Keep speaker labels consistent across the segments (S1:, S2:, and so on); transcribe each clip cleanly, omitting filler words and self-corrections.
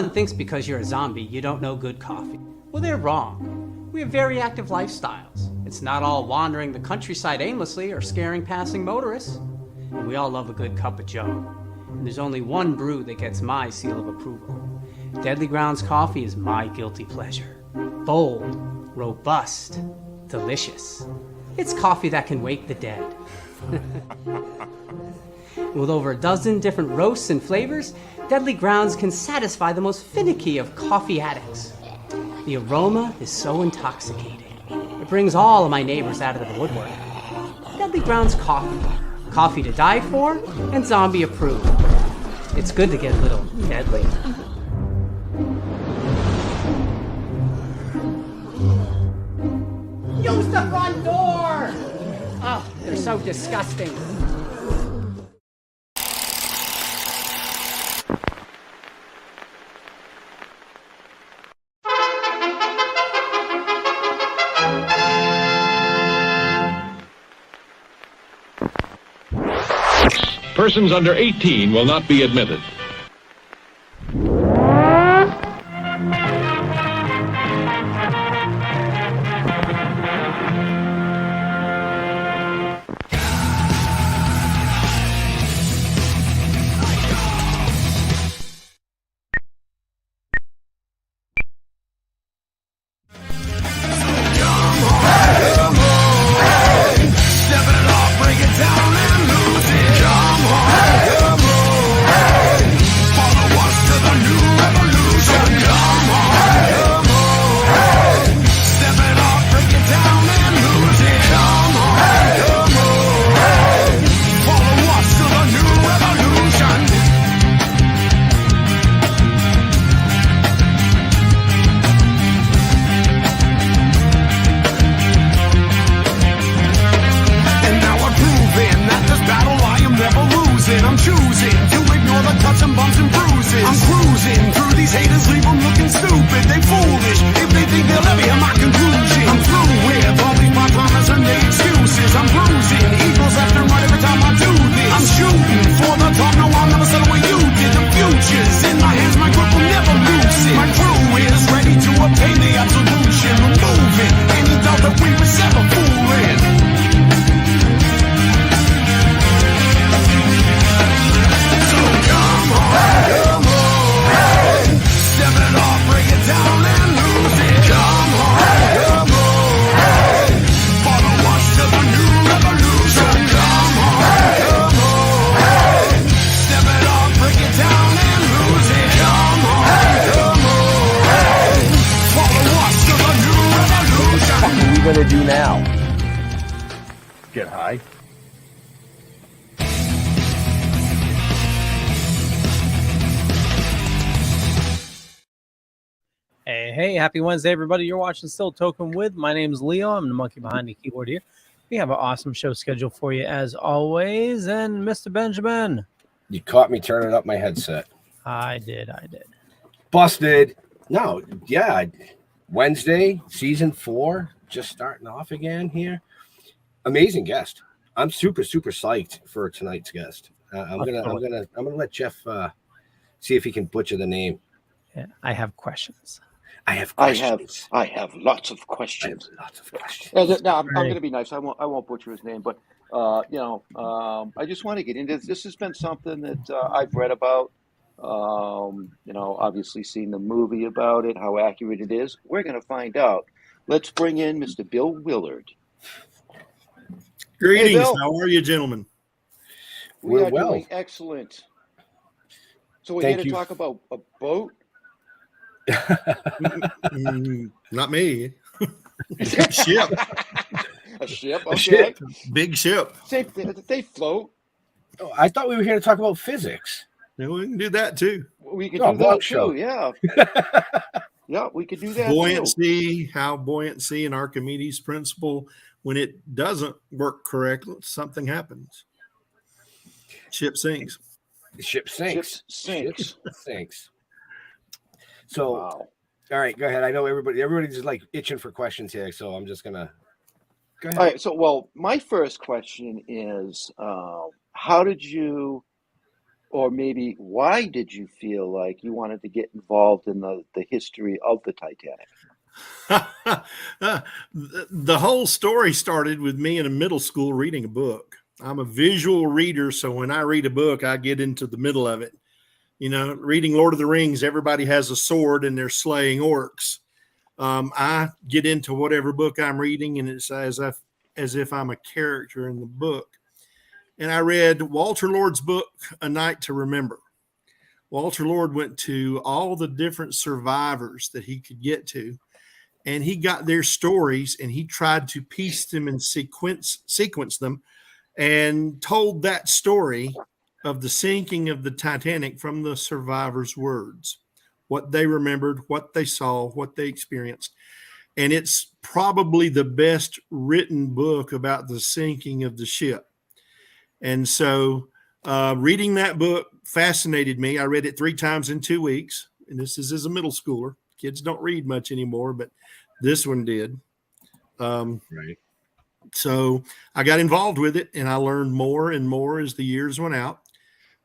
S1: Everyone thinks because you're a zombie, you don't know good coffee. Well, they're wrong. We have very active lifestyles. It's not all wandering the countryside aimlessly or scaring passing motorists. And we all love a good cup of joe. And there's only one brew that gets my seal of approval. Deadly Grounds coffee is my guilty pleasure. Bold, robust, delicious. It's coffee that can wake the dead. With over a dozen different roasts and flavors, Deadly Grounds can satisfy the most finicky of coffee addicts. The aroma is so intoxicating. It brings all of my neighbors out of the woodwork. Deadly Grounds coffee. Coffee to die for and zombie approved. It's good to get a little deadly. Use the front door! Oh, they're so disgusting.
S2: Persons under 18 will not be admitted.
S3: Hey, happy Wednesday, everybody. You're watching Still Toking with. My name is Leo. I'm the monkey behind the keyboard here. We have an awesome show scheduled for you as always. And Mr. Benjamin.
S4: You caught me turning up my headset.
S3: I did.
S4: Busted. No, yeah. Wednesday, season 4, just starting off again here. Amazing guest. I'm super psyched for tonight's guest. I'm gonna let Jeff see if he can butcher the name.
S3: Yeah, I have questions.
S4: I have questions.
S5: I have lots of questions. Now I'm going to be nice. I won't butcher his name, but I just want to get into this. This has been something that I've read about. Obviously seen the movie about it, how accurate it is. We're going to find out. Let's bring in Mr. Bill Willard.
S6: Greetings.
S5: Hey, Bill.
S6: How are you, gentlemen?
S5: We're doing excellent. So we're here to talk about a boat.
S6: Not me. Ship.
S5: A ship. Okay.
S4: A ship.
S6: Big ship.
S5: They float.
S4: Oh, I thought we were here to talk about physics.
S6: Yeah, we can do that too.
S5: We can do that too. Yeah. Yeah, we could do that.
S6: Buoyancy, how buoyancy and Archimedes' principle, when it doesn't work correctly, something happens. Ship sinks.
S4: Ship sinks.
S5: Ship
S4: sinks. So, wow. All right, go ahead. I know everybody's just like itching for questions here, so I'm just gonna go ahead.
S5: All right. So, well, my first question is, how did you Or maybe why did you feel like you wanted to get involved in the history of the Titanic?
S6: The whole story started with me in a middle school reading a book. I'm a visual reader, so when I read a book, I get into the middle of it. You know, reading Lord of the Rings, everybody has a sword and they're slaying orcs. I get into whatever book I'm reading, and it's as if I'm a character in the book. And I read Walter Lord's book, A Night to Remember. Walter Lord went to all the different survivors that he could get to, and he got their stories, and he tried to piece them and sequence them, and told that story of the sinking of the Titanic from the survivors' words, what they remembered, what they saw, what they experienced. And it's probably the best written book about the sinking of the ship. And so reading that book fascinated me. I read it 3 times in 2 weeks. And this is as a middle schooler. Kids don't read much anymore, but this one did.
S4: Right.
S6: So I got involved with it, and I learned more and more as the years went out.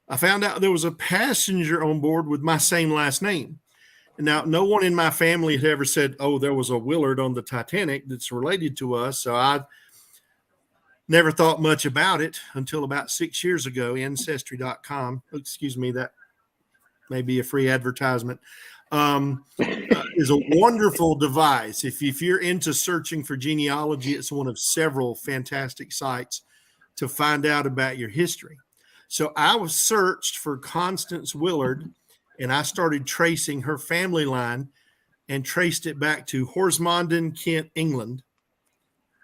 S6: I found out there was a passenger on board with my same last name. Now, no one in my family had ever said, oh, there was a Willard on the Titanic that's related to us. So I never thought much about it until about 6 years ago. Ancestry.com, excuse me, that may be a free advertisement, is a wonderful device. If you're into searching for genealogy, it's one of several fantastic sites to find out about your history. So I was searched for Constance Willard, and I started tracing her family line and traced it back to Horsmonden, Kent, England,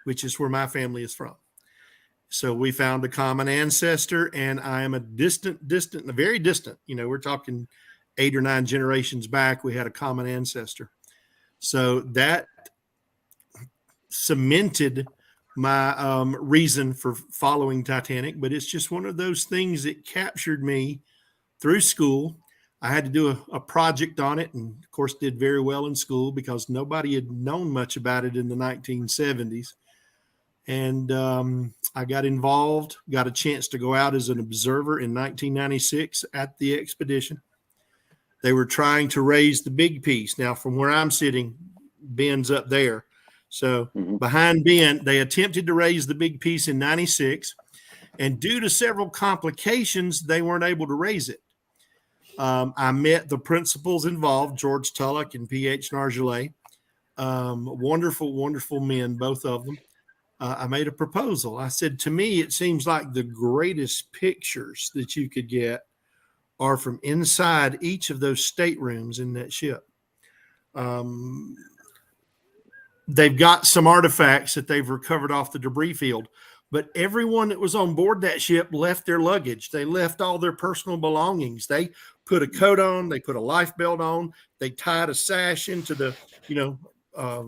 S6: which is where my family is from. So we found a common ancestor, and I am a very distant, we're talking 8 or 9 generations back, we had a common ancestor. So that cemented my reason for following Titanic, but it's just one of those things that captured me through school. I had to do a project on it, and of course did very well in school because nobody had known much about it in the 1970s. And I got involved, got a chance to go out as an observer in 1996 at the expedition. They were trying to raise the big piece. Now, from where I'm sitting, Ben's up there. So behind Ben, they attempted to raise the big piece in 96. And due to several complications, they weren't able to raise it. I met the principals involved, George Tulloch and P.H. Nargelet. Wonderful, wonderful men, both of them. I made a proposal. I said, to me, it seems like the greatest pictures that you could get are from inside each of those staterooms in that ship. They've got some artifacts that they've recovered off the debris field, but everyone that was on board that ship left their luggage. They left all their personal belongings. They put a coat on, they put a life belt on, they tied a sash into the, a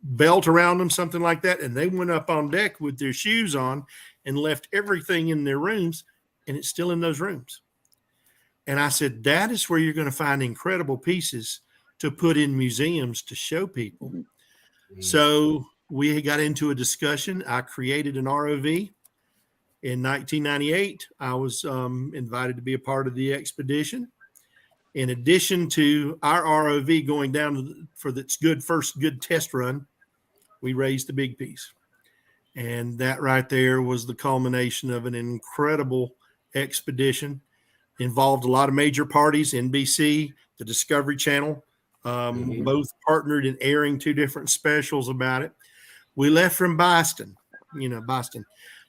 S6: belt around them, something like that. And they went up on deck with their shoes on and left everything in their rooms, and it's still in those rooms. And I said, that is where you're going to find incredible pieces to put in museums to show people. Mm-hmm. So we got into a discussion. I created an ROV. In 1998, I was invited to be a part of the expedition. In addition to our ROV going down for its first good test run, we raised the big piece. And that right there was the culmination of an incredible expedition. Involved a lot of major parties, NBC, the Discovery Channel, both partnered in airing 2 different specials about it. We left from Boston, Boston.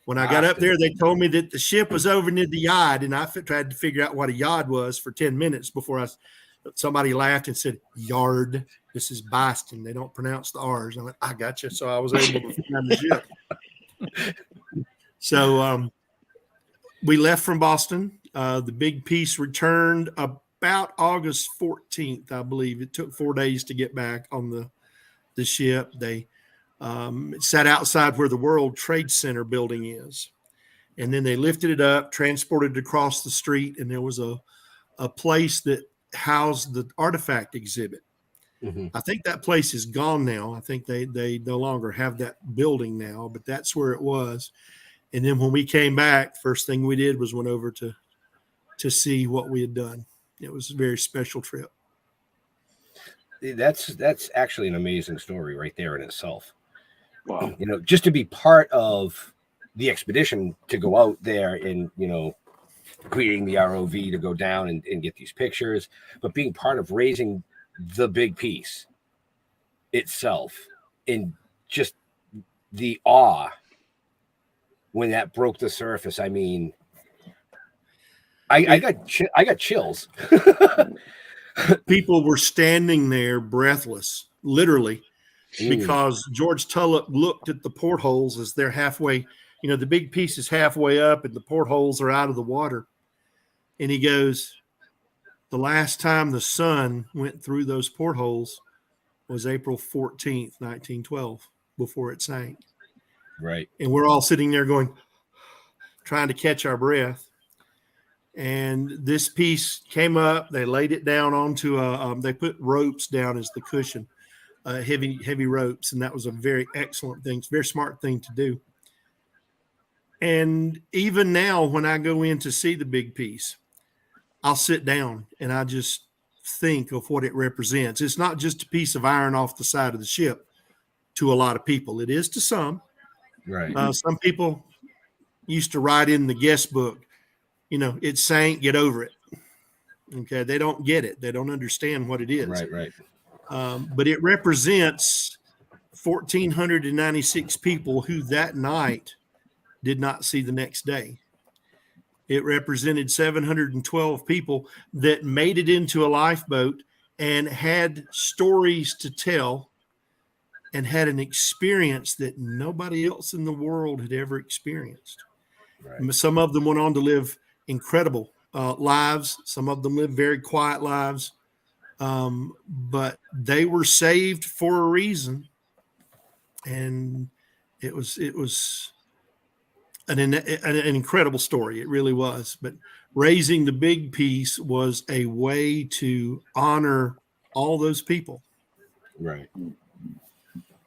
S6: When I got up there, they told me that the ship was over near the yard, and I tried to figure out what a yard was for 10 minutes before somebody laughed and said, yard. This is Boston. They don't pronounce the R's. I went, I got you. So I was able to find the ship. So we left from Boston. The big piece returned about August 14th, I believe. It took 4 days to get back on the ship. They sat outside where the World Trade Center building is. And then they lifted it up, transported it across the street, and there was a place that housed the artifact exhibit. Mm-hmm. I think that place is gone now. I think they no longer have that building now, but that's where it was. And then when we came back, first thing we did was went over to to see what we had done. It was a very special trip.
S4: That's actually an amazing story right there in itself.
S5: Wow.
S4: You know, just to be part of the expedition to go out there and, you know, creating the ROV to go down and get these pictures, but being part of raising the big piece itself and just the awe when that broke the surface. I mean, I got chills.
S6: People were standing there breathless, literally, because George Tulloch looked at the portholes as they're halfway, you know, the big piece is halfway up and the portholes are out of the water. And he goes, the last time the sun went through those portholes was April 14th, 1912, before it sank.
S4: Right.
S6: And we're all sitting there going, trying to catch our breath. And this piece came up. They laid it down onto they put ropes down as the cushion, heavy ropes. And that was a very excellent thing. It's a very smart thing to do. And even now, when I go in to see the big piece, I'll sit down and I just think of what it represents. It's not just a piece of iron off the side of the ship to a lot of people. It is to some.
S4: Right.
S6: Some people used to write in the guest book, you know, it sank, get over it. Okay. They don't get it. They don't understand what it is.
S4: Right.
S6: But it represents 1,496 people who that night did not see the next day. It represented 712 people that made it into a lifeboat and had stories to tell and had an experience that nobody else in the world had ever experienced. Right. Some of them went on to live incredible lives. Some of them lived very quiet lives, but they were saved for a reason. And it was an incredible story. It really was. But raising the big piece was a way to honor all those people.
S4: Right.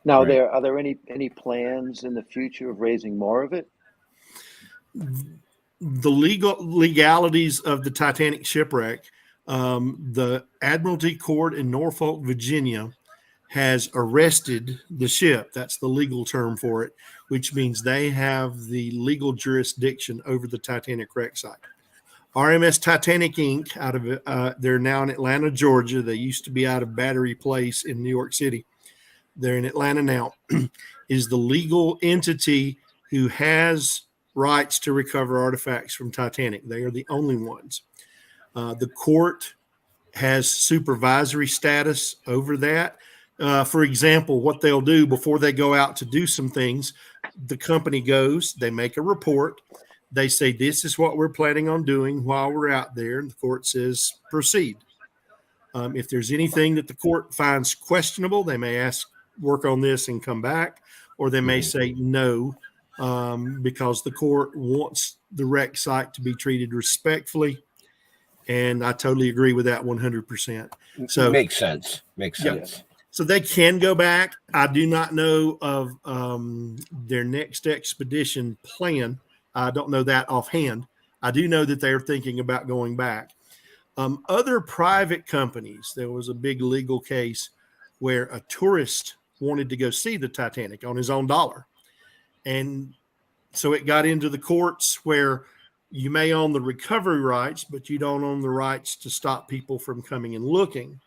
S5: Now, are there any plans in the future of raising more of it?
S6: The legalities of the Titanic shipwreck, the Admiralty Court in Norfolk, Virginia, has arrested the ship. That's the legal term for it, which means they have the legal jurisdiction over the Titanic wreck site. RMS Titanic Inc. out of they're now in Atlanta, Georgia. They used to be out of Battery Place in New York City. They're in Atlanta now. Is the legal entity who has rights to recover artifacts from Titanic. They are the only ones. The court has supervisory status over that. For example, what they'll do before they go out to do some things, the company goes, they make a report. They say, this is what we're planning on doing while we're out there. And the court says, proceed. If there's anything that the court finds questionable, they may work on this and come back, or they may say no, because the court wants the wreck site to be treated respectfully. And I totally agree with that 100%. So
S4: makes sense.
S6: Yeah. So they can go back. I do not know of their next expedition plan. I don't know that offhand. I do know that they're thinking about going back. Other private companies, there was a big legal case where a tourist wanted to go see the Titanic on his own dollar. And so it got into the courts where you may own the recovery rights, but you don't own the rights to stop people from coming and looking.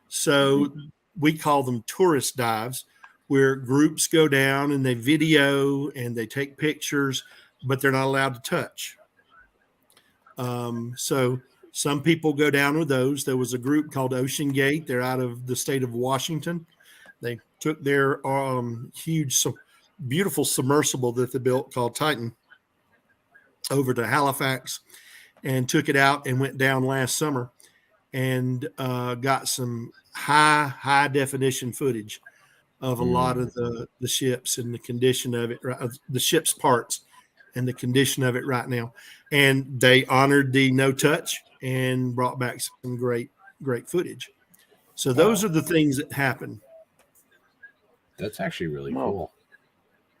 S6: So we call them tourist dives, where groups go down and they video and they take pictures, but they're not allowed to touch. So some people go down with those. There was a group called Ocean Gate. They're out of the state of Washington. They took their huge, beautiful submersible that they built called Titan over to Halifax and took it out and went down last summer and got some high definition footage of a lot of the ships and the condition of it, the ship's parts and the condition of it right now. And they honored the no touch and brought back some great footage. So those are the things that happen.
S4: That's actually really cool.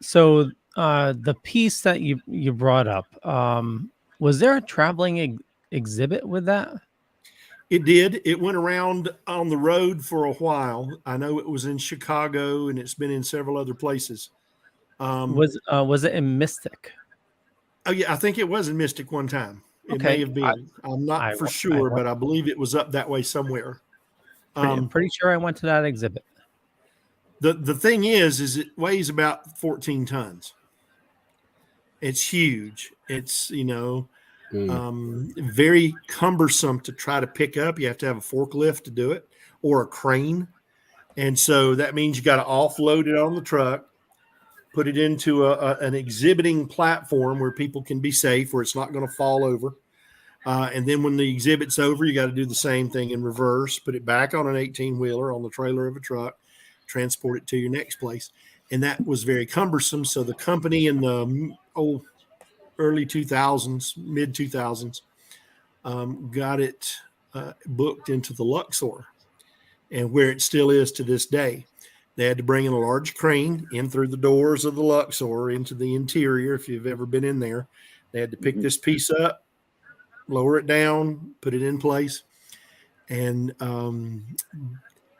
S3: So the piece that you brought up, was there a traveling exhibit with that?
S6: It did. It went around on the road for a while. I know it was in Chicago, and it's been in several other places.
S3: Was it in Mystic?
S6: Oh yeah, I think it was in Mystic one time. It
S3: Okay.
S6: may have been. I'm not for sure, but I believe it was up that way somewhere.
S3: Pretty sure I went to that exhibit.
S6: The thing is it weighs about 14 tons. It's huge. It's, very cumbersome to try to pick up. You have to have a forklift to do it or a crane. And so that means you got to offload it on the truck, put it into an exhibiting platform where people can be safe, where it's not going to fall over. And then when the exhibit's over, you got to do the same thing in reverse, put it back on an 18-wheeler on the trailer of a truck, transport it to your next place. And that was very cumbersome. So the company in the early 2000s, mid 2000s, got it booked into the Luxor, and where it still is to this day. They had to bring in a large crane in through the doors of the Luxor into the interior. If you've ever been in there, they had to pick this piece up, lower it down, put it in place. And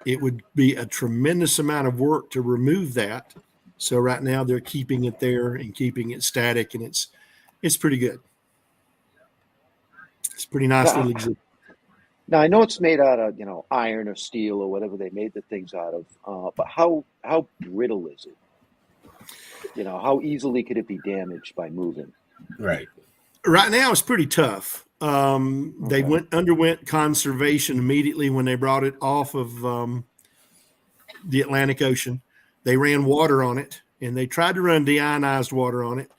S6: it would be a tremendous amount of work to remove that. So right now they're keeping it there and keeping it static, and it's pretty good. It's pretty nice little exhibit.
S5: Now I know it's made out of iron or steel or whatever they made the things out of, but how brittle is it? How easily could it be damaged by moving?
S4: Right
S6: now it's pretty tough. They underwent conservation immediately when they brought it off of the Atlantic Ocean. They ran water on it, and they tried to run deionized water on it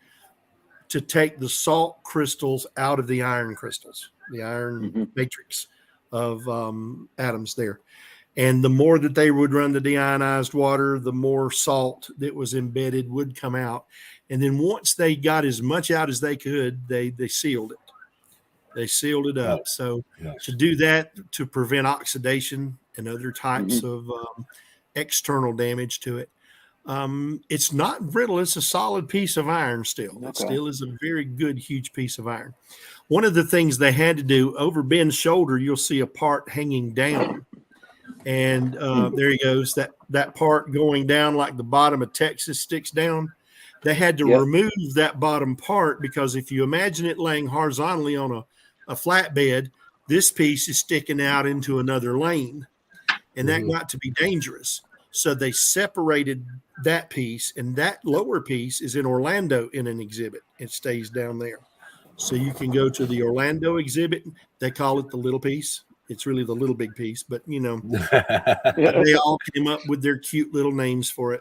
S6: to take the salt crystals out of the iron crystals, the iron matrix of atoms there. And the more that they would run the deionized water, the more salt that was embedded would come out. And then once they got as much out as they could, they sealed it. They sealed it up. So to do that, to prevent oxidation and other types of external damage to it, it's not brittle. It's a solid piece of iron still. It still is a very good, huge piece of iron. One of the things they had to do, over Ben's shoulder, you'll see a part hanging down. And there he goes, that part going down like the bottom of Texas sticks down. They had to remove that bottom part, because if you imagine it laying horizontally on a flatbed, this piece is sticking out into another lane, and that got to be dangerous. So they separated that piece, and that lower piece is in Orlando in an exhibit. It stays down there. So you can go to the Orlando exhibit. They call it the little piece. It's really the little big piece, but they all came up with their cute little names for it.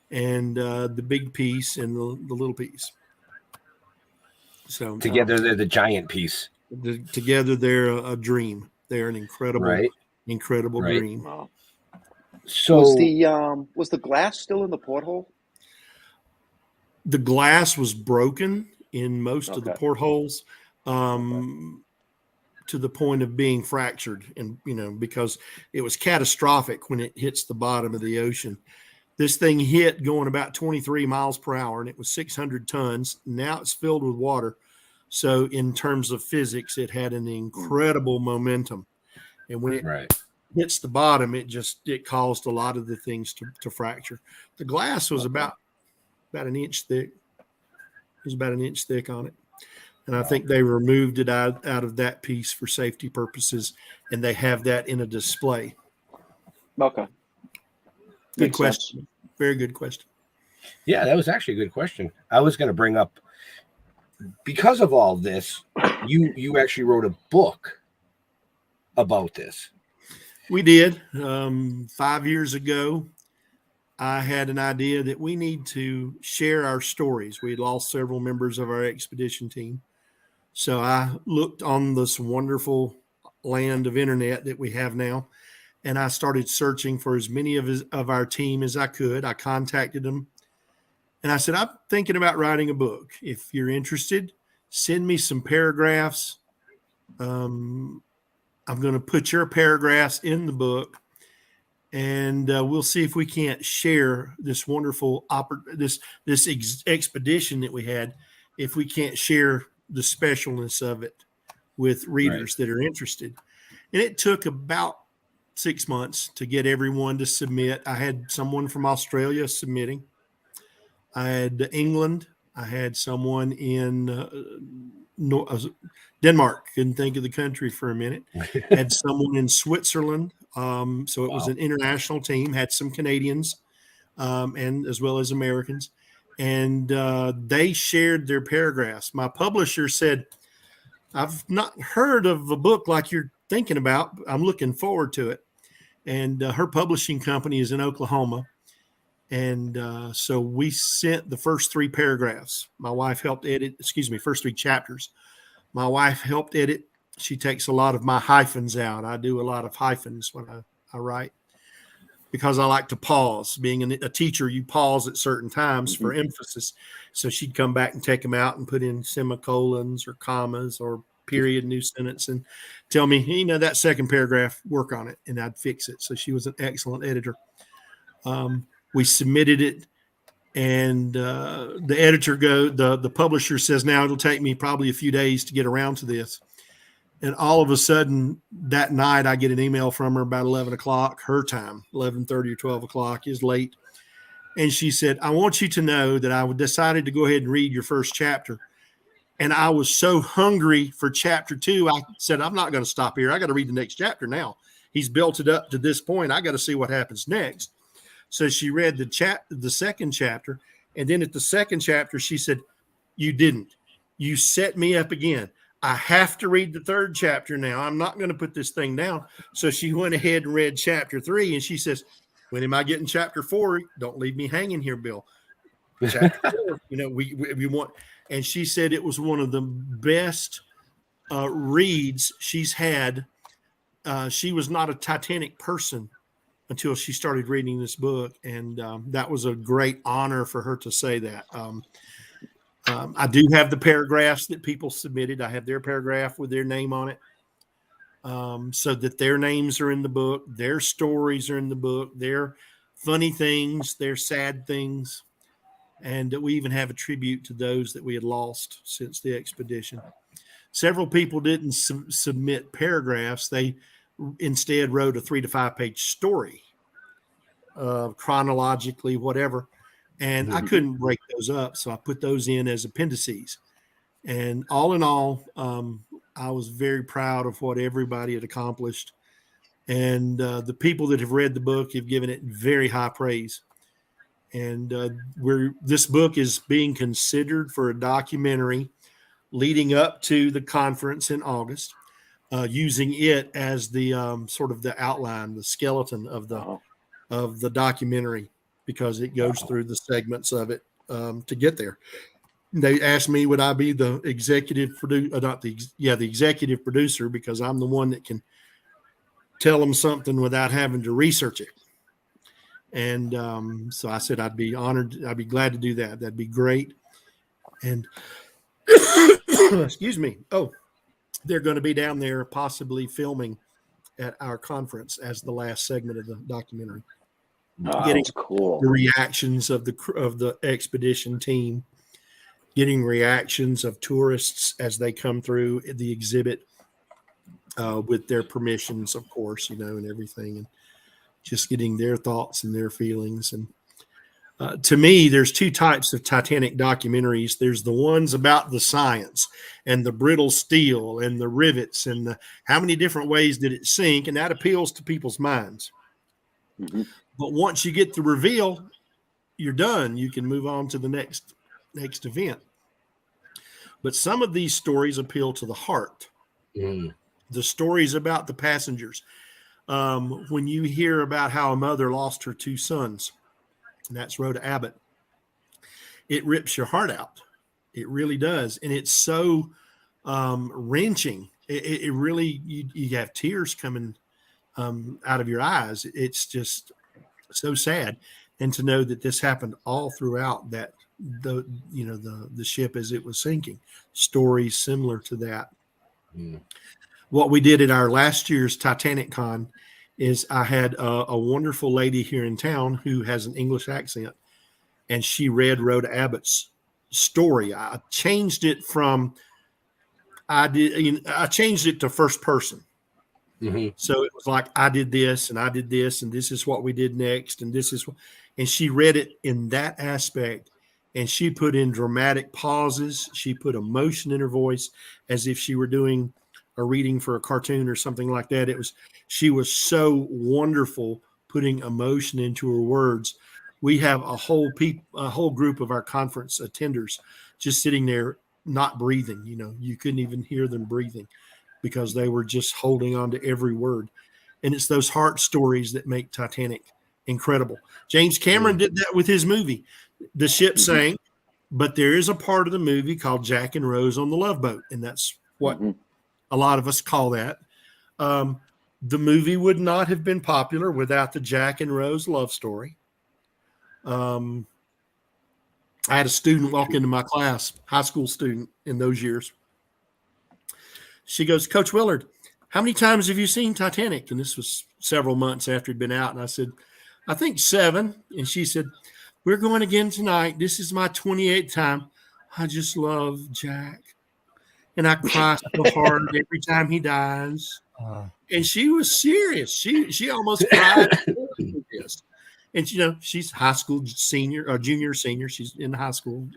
S6: And the big piece and the little piece. So
S4: together they're the giant piece.
S6: Together they're a dream. They're an incredible dream.
S5: Wow.
S4: So
S5: was the glass still in the porthole?
S6: The glass was broken in most of the portholes, to the point of being fractured, and because it was catastrophic when it hits the bottom of the ocean. This thing hit going about 23 miles per hour, and it was 600 tons. Now it's filled with water. So in terms of physics, it had an incredible momentum. And when it hits the bottom, it caused a lot of the things to fracture. The glass was about an inch thick. It was about an inch thick on it. And I think they removed it out of that piece for safety purposes, and they have that in a display.
S5: Okay.
S6: Good question. Very good question.
S4: Yeah, that was actually a good question. I was going to bring up, because of all this, you actually wrote a book about this.
S6: We did. 5 years ago, I had an idea that we need to share our stories. We had lost several members of our expedition team. So I looked on this wonderful land of internet that we have now, and I started searching for as many of our team as I could. I contacted them, and I said, I'm thinking about writing a book. If you're interested, send me some paragraphs. I'm going to put your paragraphs in the book, and we'll see if we can't share this wonderful expedition that we had, if we can't share the specialness of it with readers that are interested. And it took about 6 months to get everyone to submit. I had someone from Australia submitting. I had England. I had someone in Denmark. Couldn't think of the country for a minute. Had someone in Switzerland. So it was an international team. Had some Canadians and as well as Americans. And they shared their paragraphs. My publisher said, I've not heard of a book like you're thinking about. I'm looking forward to it. And her publishing company is in Oklahoma. And so we sent the first 3 paragraphs. My wife helped edit, first 3 chapters. My wife helped edit. She takes a lot of my hyphens out. I do a lot of hyphens when I write because I like to pause. Being a teacher, you pause at certain times for emphasis. So she'd come back and take them out and put in semicolons or commas or period, new sentence, and tell me, that second paragraph, work on it, and I'd fix it. So she was an excellent editor. We submitted it, and the editor the publisher says, now it'll take me probably a few days to get around to this. And all of a sudden that night I get an email from her about 11 o'clock, her time, 11:30 or 12 o'clock is late. And she said, I want you to know that I decided to go ahead and read your first chapter. And I was so hungry for chapter 2. I said, I'm not going to stop here. I got to read the next chapter now. He's built it up to this point. I got to see what happens next. So she read the second chapter. And then at the second chapter, she said, you didn't. You set me up again. I have to read the third chapter now. I'm not going to put this thing down. So she went ahead and read chapter 3. And she says, when am I getting chapter 4? Don't leave me hanging here, Bill. Chapter 4, we want. And she said it was one of the best reads she's had. She was not a Titanic person until she started reading this book. And that was a great honor for her to say that. I do have the paragraphs that people submitted. I have their paragraph with their name on it, so that their names are in the book. Their stories are in the book. Their funny things, their sad things. And we even have a tribute to those that we had lost since the expedition. Several people didn't submit paragraphs. They instead wrote a 3 to 5 page story, chronologically, whatever. And I couldn't break those up, so I put those in as appendices. And all in all, I was very proud of what everybody had accomplished. And the people that have read the book have given it very high praise. And this book is being considered for a documentary leading up to the conference in August, using it as the sort of the outline, the skeleton of the documentary, because it goes through the segments of it to get there. They asked me, would I be the executive producer, the executive producer, because I'm the one that can tell them something without having to research it. And so I said, I'd be honored. I'd be glad to do that. That'd be great. And excuse me. Oh, they're going to be down there possibly filming at our conference as the last segment of the documentary. Getting
S5: cool.
S6: The reactions of the expedition team, getting reactions of tourists as they come through the exhibit with their permissions, of course, and everything, and just getting their thoughts and their feelings. And to me, there's 2 types of Titanic documentaries. There's the ones about the science and the brittle steel and the rivets and how many different ways did it sink, and that appeals to people's minds. Mm-hmm. But once you get the reveal, you're done. You can move on to the next event. But some of these stories appeal to the heart. Mm. The stories about the passengers. When you hear about how a mother lost her 2 sons, and that's Rhoda Abbott, it rips your heart out. It really does. And it's so wrenching. It really, you have tears coming out of your eyes. It's just so sad. And to know that this happened all throughout the ship as it was sinking, stories similar to that. Mm. What we did at our last year's Titanic Con is I had a wonderful lady here in town who has an English accent, and she read Rhoda Abbott's story. I changed it from I did. You know, I changed it to first person.
S4: Mm-hmm.
S6: So it was like, I did this and I did this, and this is what we did next. And this is what, and she read it in that aspect, and she put in dramatic pauses. She put emotion in her voice as if she were doing a reading for a cartoon or something like that. She was so wonderful putting emotion into her words. We have a whole group of our conference attenders just sitting there, not breathing. You know, you couldn't even hear them breathing, because they were just holding on to every word. And it's those heart stories that make Titanic incredible. James Cameron did that with his movie. The ship sank, but there is a part of the movie called Jack and Rose on the Love Boat, and that's what a lot of us call that. The movie would not have been popular without the Jack and Rose love story. I had a student walk into my class, high school student in those years. She goes, Coach Willard, how many times have you seen Titanic? And this was several months after it'd been out. And I said, I think 7. And she said, we're going again tonight. This is my 28th time. I just love Jack. And I cry so hard every time he dies. And she was serious. She almost cried. And, you know, she's high school senior or junior, senior. She's in high school,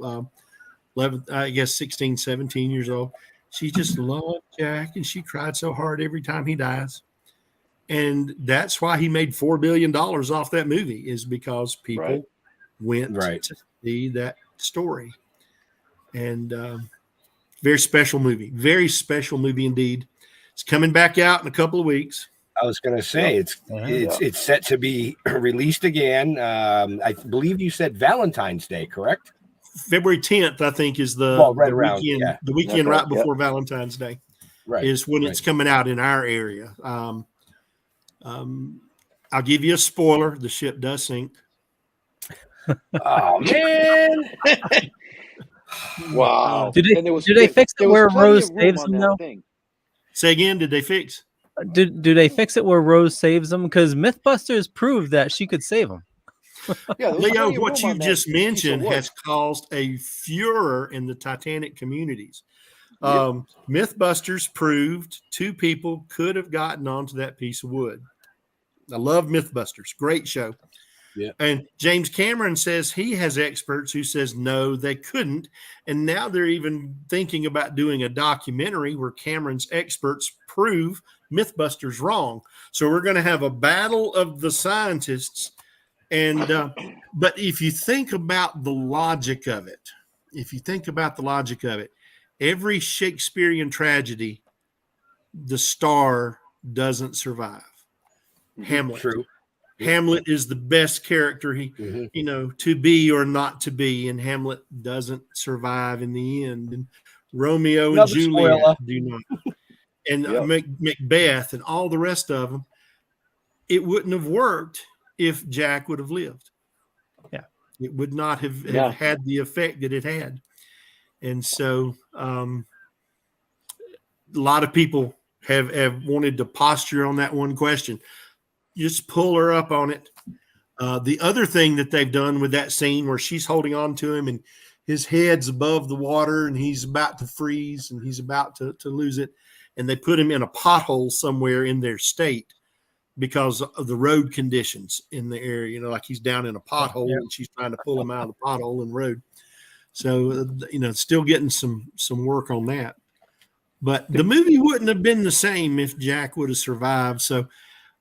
S6: 11, I guess 16, 17 years old. She just loved Jack, and she cried so hard every time he dies. And that's why he made $4 billion off that movie, is because people went to see that story. And very special movie indeed. It's coming back out in a couple of weeks.
S4: I was going to say it's set to be released again. I believe you said Valentine's Day, correct?
S6: February 10th, I think, is the weekend right before Valentine's Day. Right, is when it's coming out in our area. I'll give you a spoiler: the ship does sink.
S5: Oh man! Wow.
S3: Did they fix it where Rose saves them though?
S6: Say again. Did they fix?
S3: Do they fix it where Rose saves them? Because MythBusters proved that she could save them.
S6: Leo, what you just mentioned has caused a furor in the Titanic communities. MythBusters proved 2 people could have gotten onto that piece of wood. I love MythBusters. Great show. Yeah. And James Cameron says he has experts who says no, they couldn't. And now they're even thinking about doing a documentary where Cameron's experts prove MythBusters wrong. So we're going to have a battle of the scientists. And but if you think about the logic of it, every Shakespearean tragedy, the star doesn't survive. Hamlet. True. Hamlet is the best character to be or not to be, and Hamlet doesn't survive in the end. And Romeo and Juliet do not. And Macbeth and all the rest of them, it wouldn't have worked if Jack would have lived. Yeah. It would not have had the effect that it had. And so a lot of people have wanted to posture on that one question. Just pull her up on it. The other thing that they've done with that scene where she's holding on to him and his head's above the water and he's about to freeze and he's about to lose it. And they put him in a pothole somewhere in their state because of the road conditions in the area, like he's down in a pothole and she's trying to pull him out of the pothole in the road. So, still getting some work on that. But the movie wouldn't have been the same if Jack would have survived. So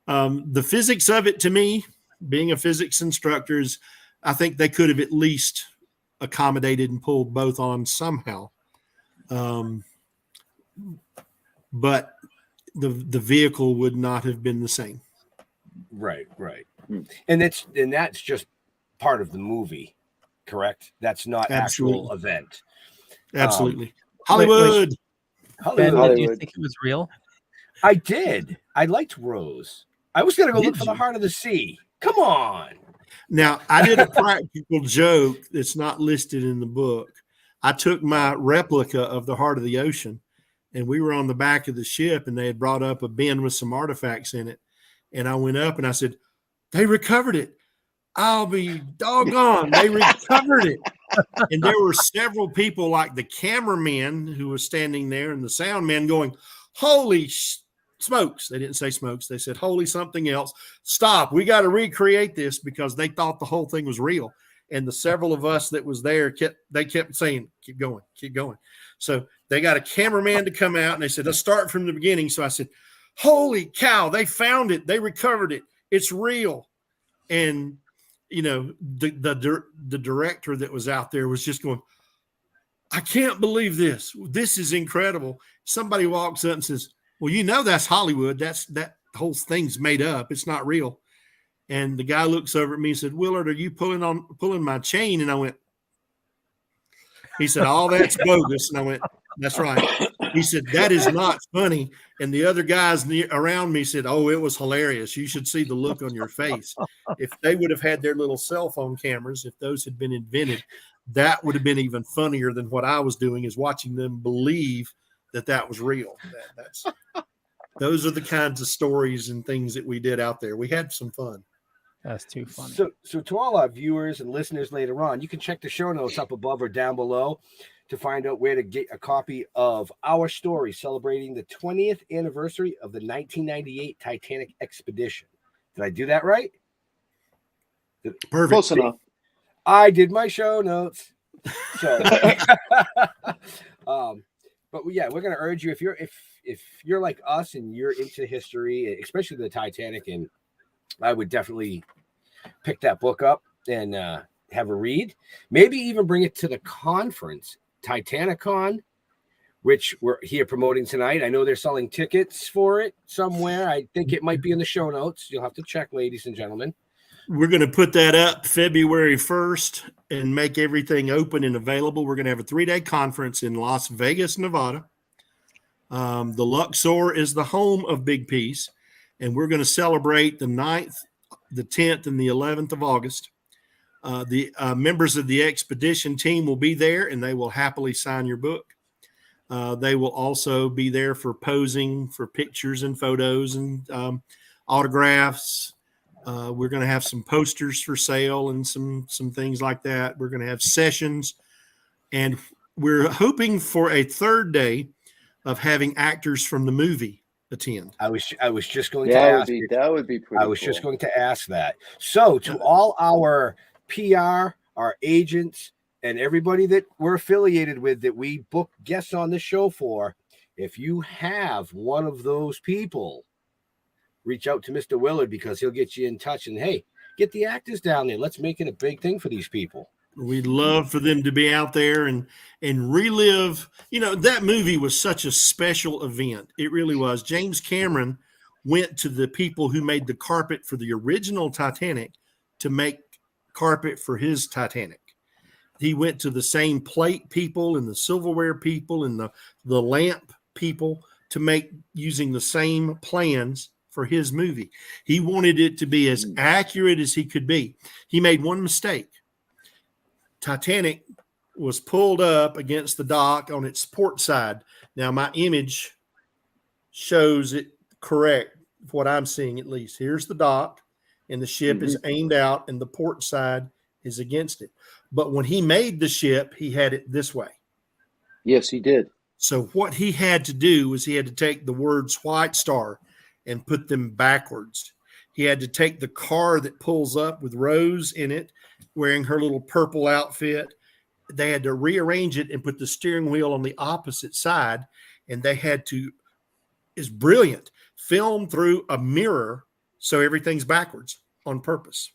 S6: the physics of it, to me, being a physics instructor, is I think they could have at least accommodated and pulled both on somehow. But the vehicle would not have been the same.
S4: Right. And that's just part of the movie, correct? That's not actual event.
S6: Absolutely. Hollywood.
S3: Ben, did you think it was real?
S4: I did. I liked Rose. I was going to go look for the heart of the sea. Come on.
S6: Now, I did a practical joke that's not listed in the book. I took my replica of the heart of the ocean, and we were on the back of the ship, and they had brought up a bin with some artifacts in it. And I went up and I said, they recovered it. I'll be doggone. They recovered it. And there were several people, like the cameraman who was standing there and the sound man, going, holy smokes. They didn't say smokes. They said, holy something else. Stop. We got to recreate this, because they thought the whole thing was real. And the several of us that was there kept saying, keep going, keep going. So they got a cameraman to come out, and they said, let's start from the beginning. So I said, holy cow, they found it. They recovered it. It's real. And, you know, the director that was out there was just going, I can't believe this. This is incredible. Somebody walks up and says, well, you know, that's Hollywood. That whole thing's made up. It's not real. And the guy looks over at me and said, Willard, are you pulling my chain? And I went, he said, all that's bogus. And I went, that's right. He said, that is not funny. And the other guys around me said, oh, it was hilarious. You should see the look on your face. If they would have had their little cell phone cameras, if those had been invented, that would have been even funnier than what I was doing, is watching them believe that was real. Those are the kinds of stories and things that we did out there. We had some fun.
S3: That's too funny.
S4: So to all our viewers and listeners later on, you can check the show notes up above or down below to find out where to get a copy of our story celebrating the 20th anniversary of the 1998 Titanic expedition. Did I do that right?
S6: Perfect.
S5: Close enough.
S4: I did my show notes. So, but yeah, we're going to urge you, if you're like us and you're into history, especially the Titanic, and I would definitely pick that book up and have a read. Maybe even bring it to the conference, Titanicon, which we're here promoting tonight. I know they're selling tickets for it somewhere. I think it might be in the show notes. You'll have to check, ladies and gentlemen.
S6: We're going to put that up February 1st and make everything open and available. We're going to have a 3-day conference in Las Vegas, Nevada. The Luxor is the home of Big Peace, and we're going to celebrate the 9th, the 10th, and the 11th of August. The members of the expedition team will be there, and they will happily sign your book. They will also be there for posing for pictures and photos and autographs. We're going to have some posters for sale and some things like that. We're going to have sessions, and we're hoping for a 3rd day of having actors from the movie attend.
S4: I was just going to ask.
S5: That would be pretty.
S4: I was just going to ask that. So to all our PR, our agents, and everybody that we're affiliated with that we book guests on the show for, if you have one of those people, reach out to Mr. Willard, because he'll get you in touch, and hey, get the actors down there. Let's make it a big thing for these people.
S6: We'd love for them to be out there and relive. You know, that movie was such a special event. It really was. James Cameron went to the people who made the carpet for the original Titanic to make carpet for his Titanic. He went to the same plate people and the silverware people and the lamp people to make using the same plans for his movie. He wanted it to be as accurate as he could be. He made one mistake. Titanic was pulled up against the dock on its port side. Now, my image shows it correct, what I'm seeing at least. Here's the dock, and the ship is aimed out, and the port side is against it. But when he made the ship, he had it this way.
S5: Yes, he did.
S6: So what he had to do was he had to take the words White Star and put them backwards. He had to take the car that pulls up with Rose in it, wearing her little purple outfit. They had to rearrange it and put the steering wheel on the opposite side. And they had to, is brilliant, film through a mirror so everything's backwards on purpose.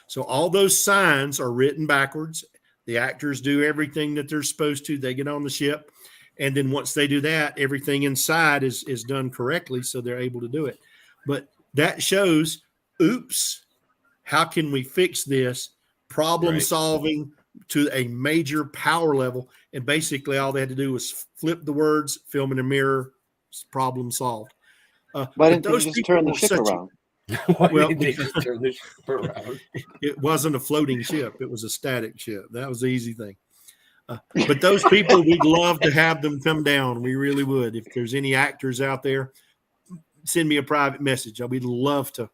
S6: So all those signs are written backwards. The actors do everything that they're supposed to. They get on the ship. And then once they do that, everything inside is done correctly, so they're able to do it. But that shows, oops, how can we fix this? Problem solving to a major power level. And basically all they had to do was flip the words, film in a mirror, problem solved.
S5: Why didn't they just turn the ship around?
S6: Well, it wasn't a floating ship. It was a static ship. That was the easy thing. But those people, we'd love to have them come down. We really would. If there's any actors out there, send me a private message. We'd love to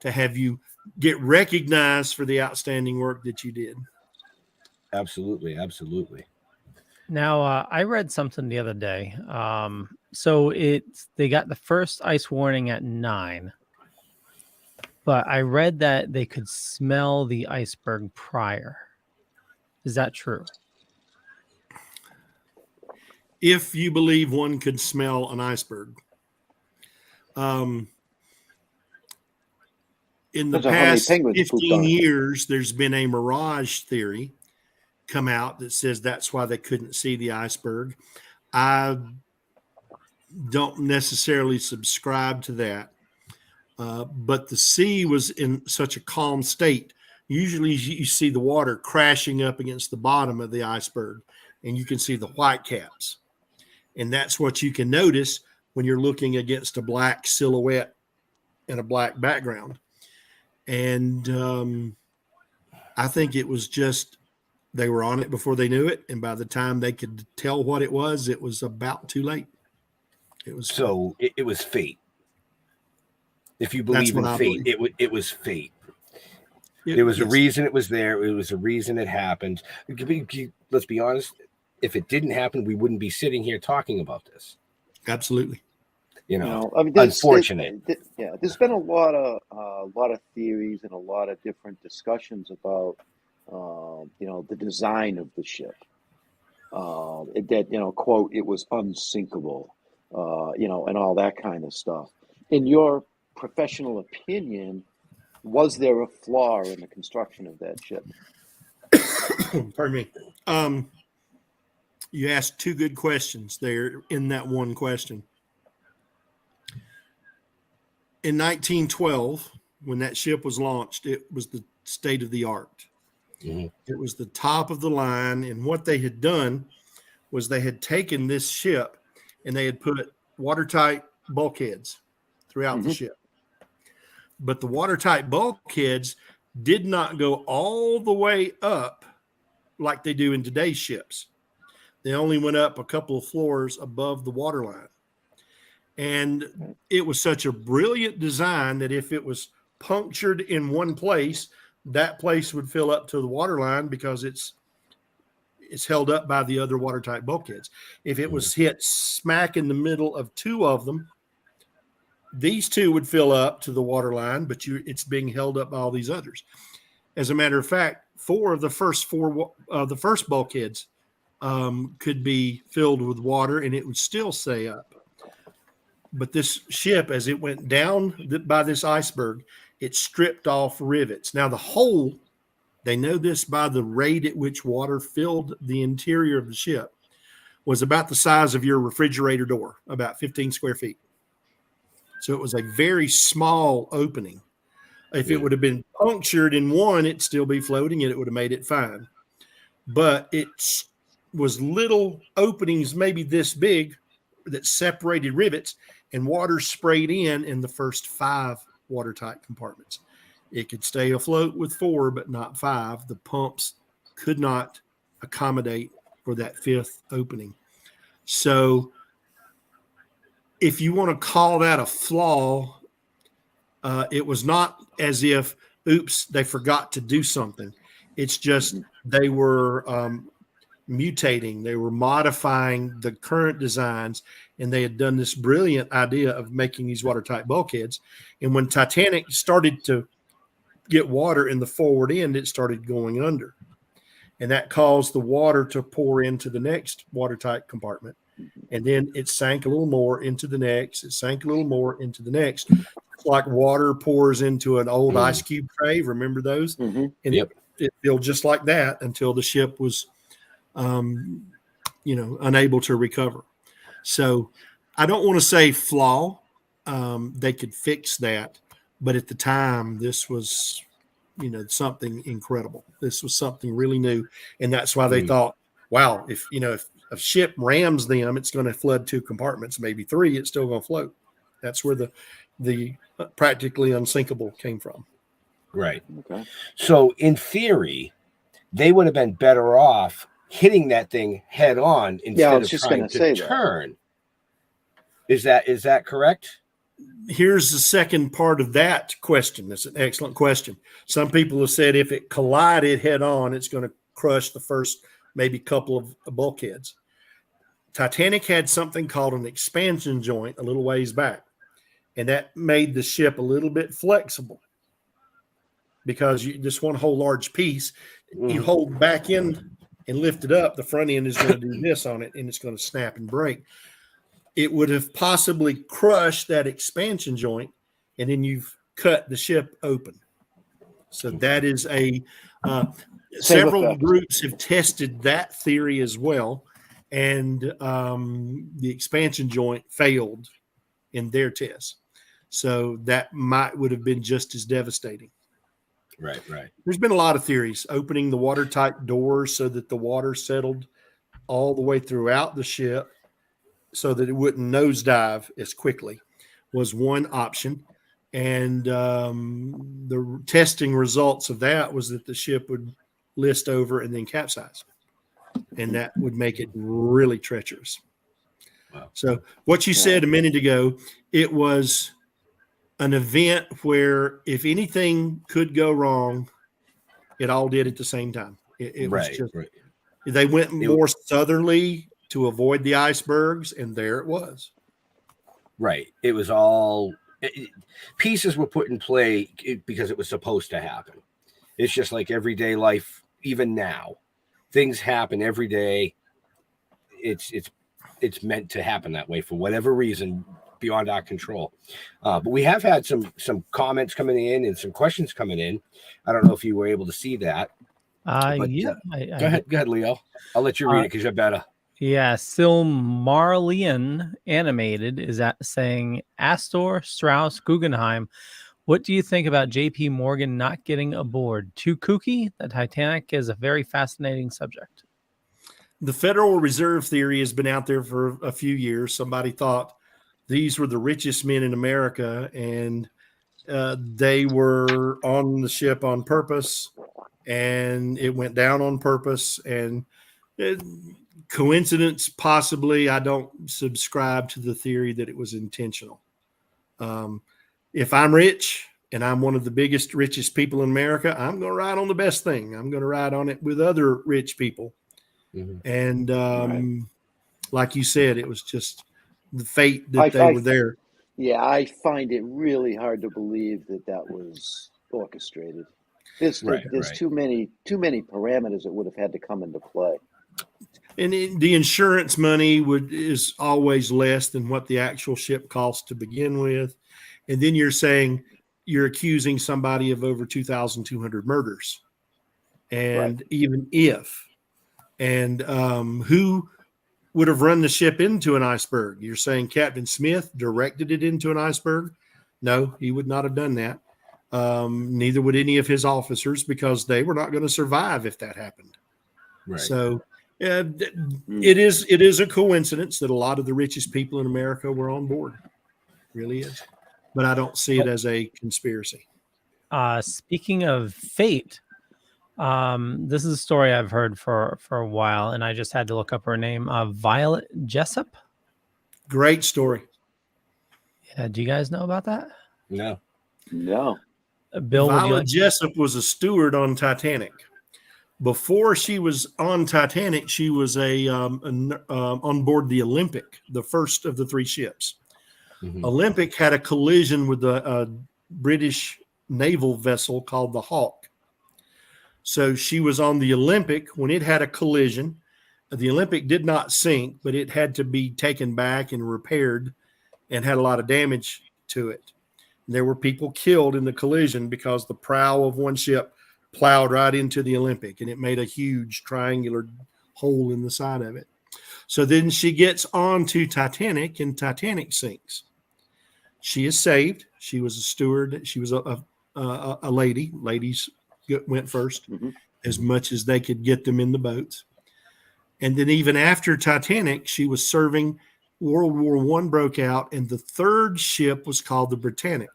S6: have you get recognized for the outstanding work that you did.
S4: Absolutely, absolutely.
S3: Now, I read something the other day. So they got the first ice warning at 9, but I read that they could smell the iceberg prior. Is that true?
S6: If you believe one could smell an iceberg. In the
S5: Depends on how many
S6: past
S5: penguins pooped
S6: 15
S5: on it.
S6: years, there's been a mirage theory come out that says that's why they couldn't see the iceberg. I don't necessarily subscribe to that, but the sea was in such a calm state. Usually you see the water crashing up against the bottom of the iceberg, and you can see the white caps. And that's what you can notice when you're looking against a black silhouette and a black background. And I think it was just they were on it before they knew it, and by the time they could tell what it was about too late. It was
S4: it was fate. If you believe in fate, it was fate. There was a reason it was there. It was a reason it happened. Let's be honest. If it didn't happen, we wouldn't be sitting here talking about this.
S6: Absolutely.
S4: I mean, unfortunate.
S5: There's been a lot of theories and a lot of different discussions about, the design of the ship. That, quote, it was unsinkable, and all that kind of stuff. In your professional opinion, was there a flaw in the construction of that ship?
S6: Pardon me. You asked two good questions there in that one question. In 1912, when that ship was launched, it was the state of the art. Mm-hmm. It was the top of the line. And what they had done was they had taken this ship and they had put watertight bulkheads throughout the ship. But the watertight bulkheads did not go all the way up like they do in today's ships. They only went up a couple of floors above the waterline. And it was such a brilliant design that if it was punctured in one place, that place would fill up to the waterline because it's held up by the other watertight bulkheads. If it was hit smack in the middle of two of them, these two would fill up to the waterline, but it's being held up by all these others. As a matter of fact, the first bulkheads could be filled with water and it would still stay up. But this ship, as it went down by this iceberg, it stripped off rivets. Now the hole, they know this by the rate at which water filled the interior of the ship, was about the size of your refrigerator door, about 15 square feet. So it was a very small opening. If it would have been punctured in one, it'd still be floating and it would have made it fine. But it was little openings, maybe this big, that separated rivets, and water sprayed in the first 5 watertight compartments. It could stay afloat with 4, but not 5. The pumps could not accommodate for that 5th opening. So if you want to call that a flaw, it was not as if, oops, they forgot to do something. It's just they were mutating. They were modifying the current designs, and they had done this brilliant idea of making these watertight bulkheads. And when Titanic started to get water in the forward end, it started going under. And that caused the water to pour into the next watertight compartment. And then it sank a little more into the next. It sank a little more into the next. It's like water pours into an old ice cube tray. Remember those? And it filled just like that until the ship was unable to recover. So I don't want to say flaw. They could fix that. But at the time, this was, something incredible. This was something really new. And that's why they thought, wow, if a ship rams them, it's going to flood 2 compartments, maybe 3, it's still going to float. That's where the practically unsinkable came from.
S4: Right. Okay. So in theory, they would have been better off hitting that thing head on instead of trying to turn. Is that correct?
S6: Here's the second part of that question. That's an excellent question. Some people have said if it collided head on, it's going to crush the first maybe couple of bulkheads. Titanic had something called an expansion joint a little ways back, and that made the ship a little bit flexible because you just one whole large piece, you hold back in and lift it up, the front end is going to do this on it, and it's going to snap and break. It would have possibly crushed that expansion joint, and then you've cut the ship open. So that is several groups have tested that theory as well, and the expansion joint failed in their tests. So that would have been just as devastating.
S4: Right.
S6: There's been a lot of theories. Opening the watertight doors so that the water settled all the way throughout the ship so that it wouldn't nosedive as quickly was one option. And the testing results of that was that the ship would list over and then capsize. And that would make it really treacherous.
S4: Wow.
S6: So what you said a minute ago, it was an event where if anything could go wrong, it all did at the same time. It was just, they went more southerly to avoid the icebergs, and there it was.
S4: Right. It was all pieces were put in play because it was supposed to happen. It's just like everyday life, even now. Things happen every day. It's meant to happen that way for whatever reason beyond our control. But we have had some comments coming in and some questions coming in. I don't know if you were able to see that.
S3: Go
S4: ahead, Leo. I'll let you read it because you're better.
S3: Yeah, Silmarillion Animated is saying, Astor, Strauss, Guggenheim, what do you think about JP Morgan not getting aboard? Too kooky? The Titanic is a very fascinating subject.
S6: The Federal Reserve theory has been out there for a few years. Somebody thought these were the richest men in America, and they were on the ship on purpose, and it went down on purpose. And coincidence, possibly. I don't subscribe to the theory that it was intentional. If I'm rich and I'm one of the richest people in America, I'm going to ride on the best thing. I'm going to ride on it with other rich people. And like you said, it was just the fate that they were there.
S5: Yeah, I find it really hard to believe that was orchestrated. There's too many parameters that would have had to come into play.
S6: And the insurance money is always less than what the actual ship costs to begin with. And then you're accusing somebody of over 2,200 murders. And even if, and who would have run the ship into an iceberg? You're saying Captain Smith directed it into an iceberg? No, he would not have done that. Neither would any of his officers, because they were not going to survive if that happened.
S4: Right.
S6: So it is a coincidence that a lot of the richest people in America were on board. It really is. But I don't see it as a conspiracy.
S3: Speaking of fate, this is a story I've heard for a while, and I just had to look up her name. Violet Jessup.
S6: Great story.
S3: Yeah, do you guys know about that?
S4: No.
S3: Bill,
S6: Violet Jessup was a steward on Titanic. Before she was on Titanic, she was on board the Olympic, the first of the three ships. Olympic had a collision with a British naval vessel called the Hawk. So she was on the Olympic when it had a collision. The Olympic did not sink, but it had to be taken back and repaired and had a lot of damage to it. There were people killed in the collision because the prow of one ship plowed right into the Olympic, and it made a huge triangular hole in the side of it. So then she gets on to Titanic, and Titanic sinks. She is saved. She was a steward. She was a lady. Ladies went first as much as they could get them in the boats. And then even after Titanic, she was serving. World War I broke out, and the third ship was called the Britannic.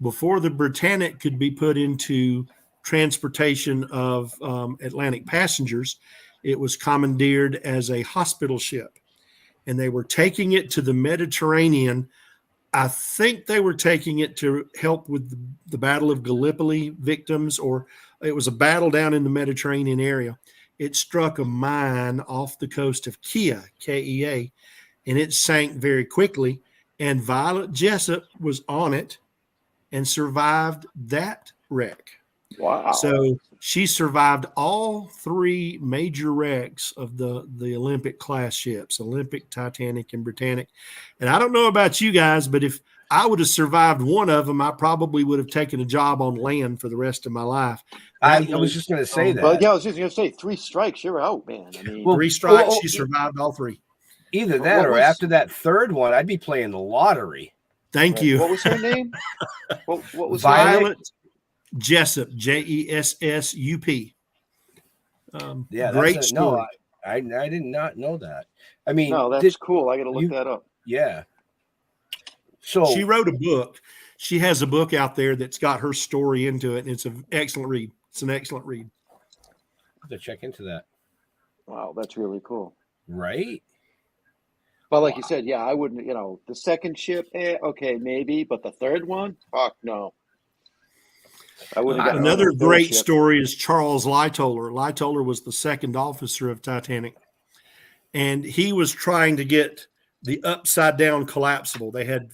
S6: Before the Britannic could be put into transportation of Atlantic passengers, it was commandeered as a hospital ship, and they were taking it to the Mediterranean. I think they were taking it to help with the Battle of Gallipoli victims, or It was a battle down in the Mediterranean area. It struck a mine off the coast of Kea, K-E-A, and it sank very quickly. And Violet Jessup was on it and survived that wreck.
S5: Wow.
S6: So she survived all three major wrecks of the Olympic class ships, Olympic, Titanic, and Britannic. And I don't know about you guys, but if I would have survived one of them, I probably would have taken a job on land for the rest of my life.
S4: I was just going to say that.
S5: But yeah, I was just going to say 3 strikes, you're out, man. I mean,
S4: Well,
S6: 3 strikes, she survived all 3.
S4: Either that
S5: What
S4: or
S5: was-
S4: after that third one, I'd be playing the lottery.
S6: Thank you.
S5: what was her name? What was
S6: Violet Jessup, Jessup.
S4: Yeah,
S6: Great
S4: that's
S6: story.
S4: No, I did not know that. I mean,
S5: No, that's cool. I got to look that up.
S4: Yeah. So
S6: She wrote a book. She has a book out there that's got her story into it, and it's an excellent read. It's an excellent read.
S4: I have to check into that.
S5: Wow, that's really cool.
S4: Right?
S5: But like you said, yeah, I wouldn't, the second ship, okay, maybe, but the third one, fuck no. I wouldn't have gotten
S6: Another
S5: on the third
S6: great
S5: ship.
S6: story is Charles Lightoller. Lightoller was the second officer of Titanic, and he was trying to get the upside down collapsible. They had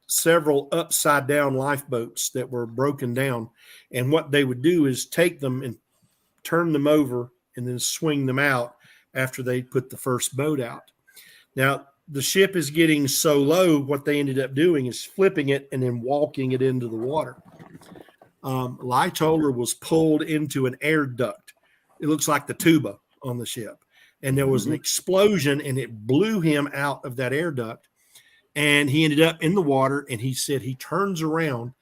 S6: several upside down lifeboats that were broken down, and what they would do is take them and turn them over and then swing them out after they put the first boat out. Now, the ship is getting so low, what they ended up doing is flipping it and then walking it into the water. Lightoller was pulled into an air duct. It looks like the tuba on the ship. And there was an explosion, and it blew him out of that air duct. And he ended up in the water, and he said he turns around,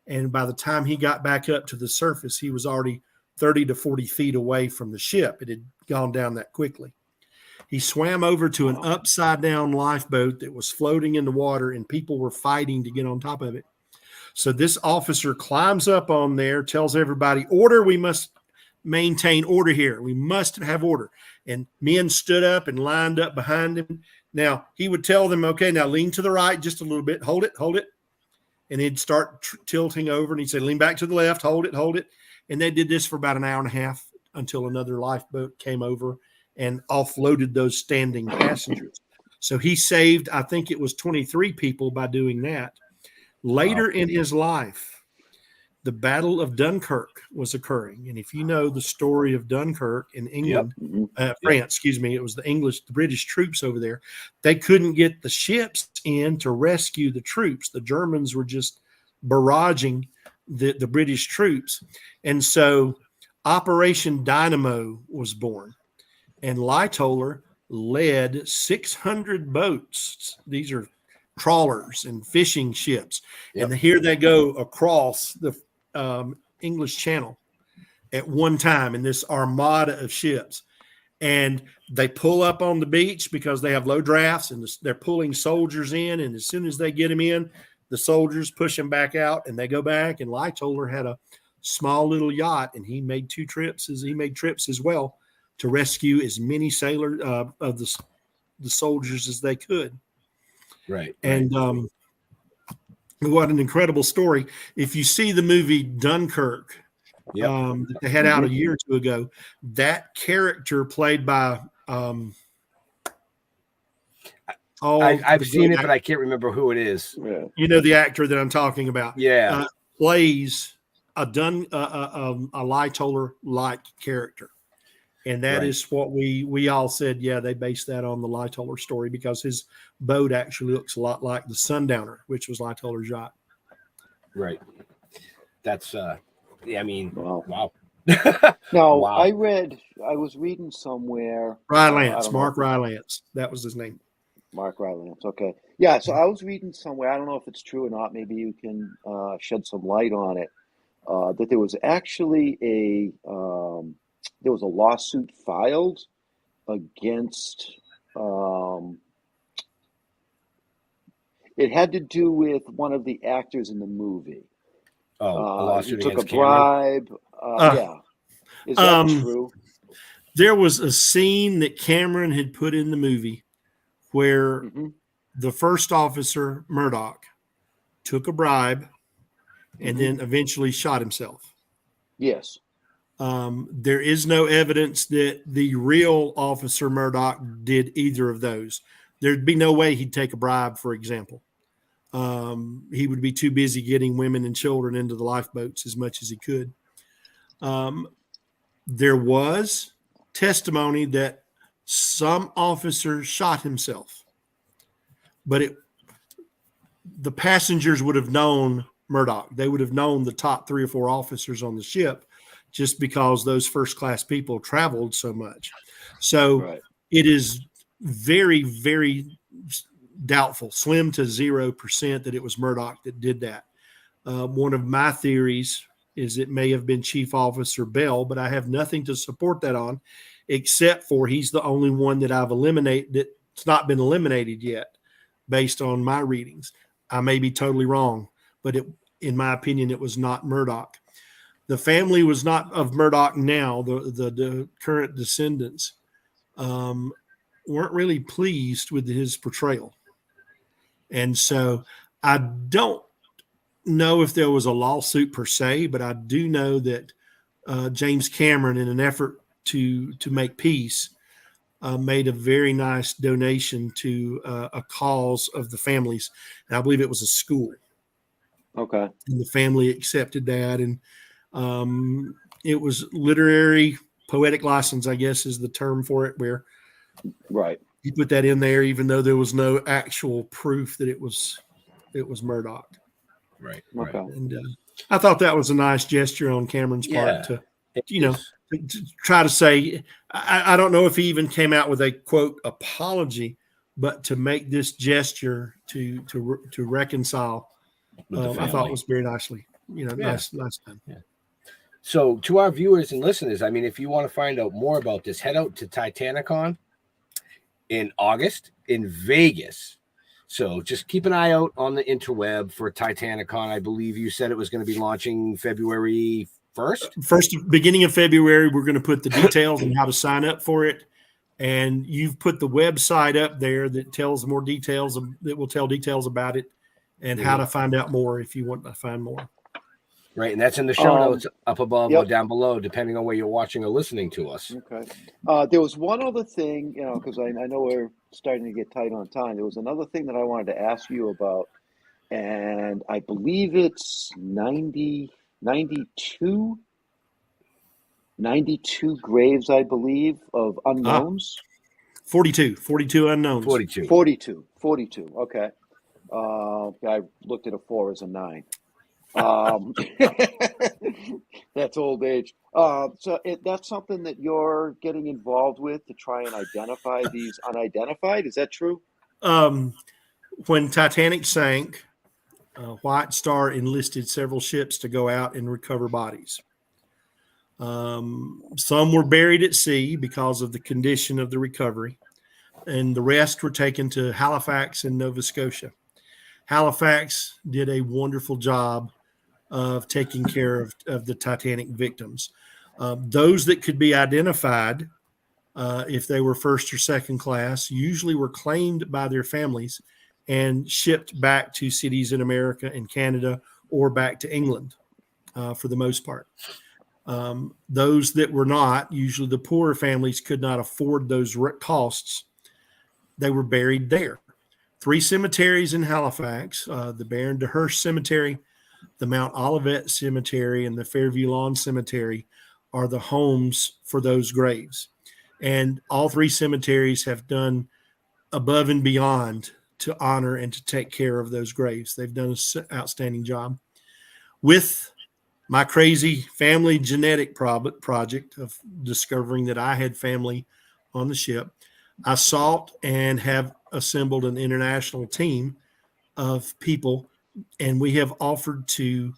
S6: and by the time he got back up to the surface, he was already 30 to 40 feet away from the ship. It had gone down that quickly. He swam over to an upside down lifeboat that was floating in the water, and people were fighting to get on top of it. So this officer climbs up on there, tells everybody, order, we must maintain order here. We must have order. And men stood up and lined up behind him. Now, he would tell them, okay, now lean to the right just a little bit. Hold it. And he'd start tilting over, and he'd say, lean back to the left, hold it. And they did this for about an hour and a half until another lifeboat came over and offloaded those standing passengers. So he saved, I think it was 23 people by doing that. Later in his life, the Battle of Dunkirk was occurring. And if you know the story of Dunkirk in England, France, it was the British troops over there. They couldn't get the ships in to rescue the troops. The Germans were just barraging the British troops. And so Operation Dynamo was born. And Lightoller led 600 boats. These are trawlers and fishing ships. And here they go across the English Channel at one time in this armada of ships. And they pull up on the beach because they have low drafts, and they're pulling soldiers in. And as soon as they get them in, the soldiers push them back out, and they go back. And Lightoller had a small little yacht, and he made trips as well to rescue as many sailors of the soldiers as they could.
S4: Right.
S6: And what an incredible story. If you see the movie Dunkirk that they had out a year or two ago, that character played by
S4: I've seen it, but I can't remember who it is.
S5: Yeah.
S6: You know the actor that I'm talking about.
S4: Yeah.
S6: Plays a Lightoller-like character. And that is what we all said, they based that on the Lightoller story because his boat actually looks a lot like the Sundowner, which was Lightoller's yacht.
S4: Right. That's, wow.
S5: No,
S4: Wow.
S5: I was reading somewhere.
S6: Mark Rylance. That was his name.
S5: Mark Rylance. Okay. Yeah. So I was reading somewhere. I don't know if it's true or not. Maybe you can shed some light on it. That there was actually there was a lawsuit filed against. It had to do with one of the actors in the movie.
S4: A lawsuit
S5: he took a
S4: against Cameron?
S5: bribe. Is that true?
S6: There was a scene that Cameron had put in the movie where the first officer, Murdoch, took a bribe and then eventually shot himself.
S5: Yes.
S6: There is no evidence that the real Officer Murdoch did either of those. There'd be no way he'd take a bribe, for example. He would be too busy getting women and children into the lifeboats as much as he could. There was testimony that some officer shot himself, but the passengers would have known Murdoch. They would have known the top 3 or 4 officers on the ship, just because those first class people traveled so much. So
S5: Right.
S6: it is very, very doubtful, slim to 0% that it was Murdoch that did that. One of my theories is it may have been Chief Officer Bell, but I have nothing to support that on, except for he's the only one that I've eliminated that's not been eliminated yet based on my readings. I may be totally wrong, but in my opinion, it was not Murdoch. The family was not of Murdoch now. The current descendants weren't really pleased with his portrayal. And so I don't know if there was a lawsuit per se, but I do know that James Cameron, in an effort to make peace, made a very nice donation to a cause of the families. And I believe it was a school.
S5: Okay.
S6: And the family accepted that. And it was literary poetic license, I guess is the term for it, where
S5: Right.
S6: he put that in there, even though there was no actual proof that it was Murdoch.
S4: Right.
S5: Okay.
S6: And I thought that was a nice gesture on Cameron's part to try to say, I don't know if he even came out with a quote apology, but to make this gesture to reconcile, I thought was very nicely, nice done.
S4: Yeah. So to our viewers and listeners, I mean, if you want to find out more about this, head out to Titanicon in August in Vegas. So just keep an eye out on the interweb for Titanicon. I believe you said it was going to be launching February 1st.
S6: Beginning of February, we're going to put the details on how to sign up for it. And you've put the website up there that tells more details, that will tell details about it and how to find out more if you want to find more.
S4: Right, and that's in the show notes up above or down below, depending on where you're watching or listening to us.
S5: Okay. There was one other thing, because I know we're starting to get tight on time. There was another thing that I wanted to ask you about, and I believe it's 92 graves, I believe, of unknowns.
S6: 42 unknowns.
S5: 42. Okay. I looked at a 4 as a 9. That's old age. So that's something that you're getting involved with to try and identify these unidentified. Is that true?
S6: When Titanic sank, White Star enlisted several ships to go out and recover bodies. Some were buried at sea because of the condition of the recovery, and the rest were taken to Halifax in Nova Scotia. Halifax did a wonderful job of taking care of the Titanic victims. Those that could be identified, if they were first or second class, usually were claimed by their families and shipped back to cities in America and Canada or back to England for the most part. Those that were not, usually the poorer families could not afford those costs. They were buried there. 3 cemeteries in Halifax, the Baron de Hirsch Cemetery, the Mount Olivet Cemetery, and the Fairview Lawn Cemetery are the homes for those graves. And all 3 cemeteries have done above and beyond to honor and to take care of those graves. They've done an outstanding job. With my crazy family genetic project of discovering that I had family on the ship, I sought and have assembled an international team of people, and we have offered to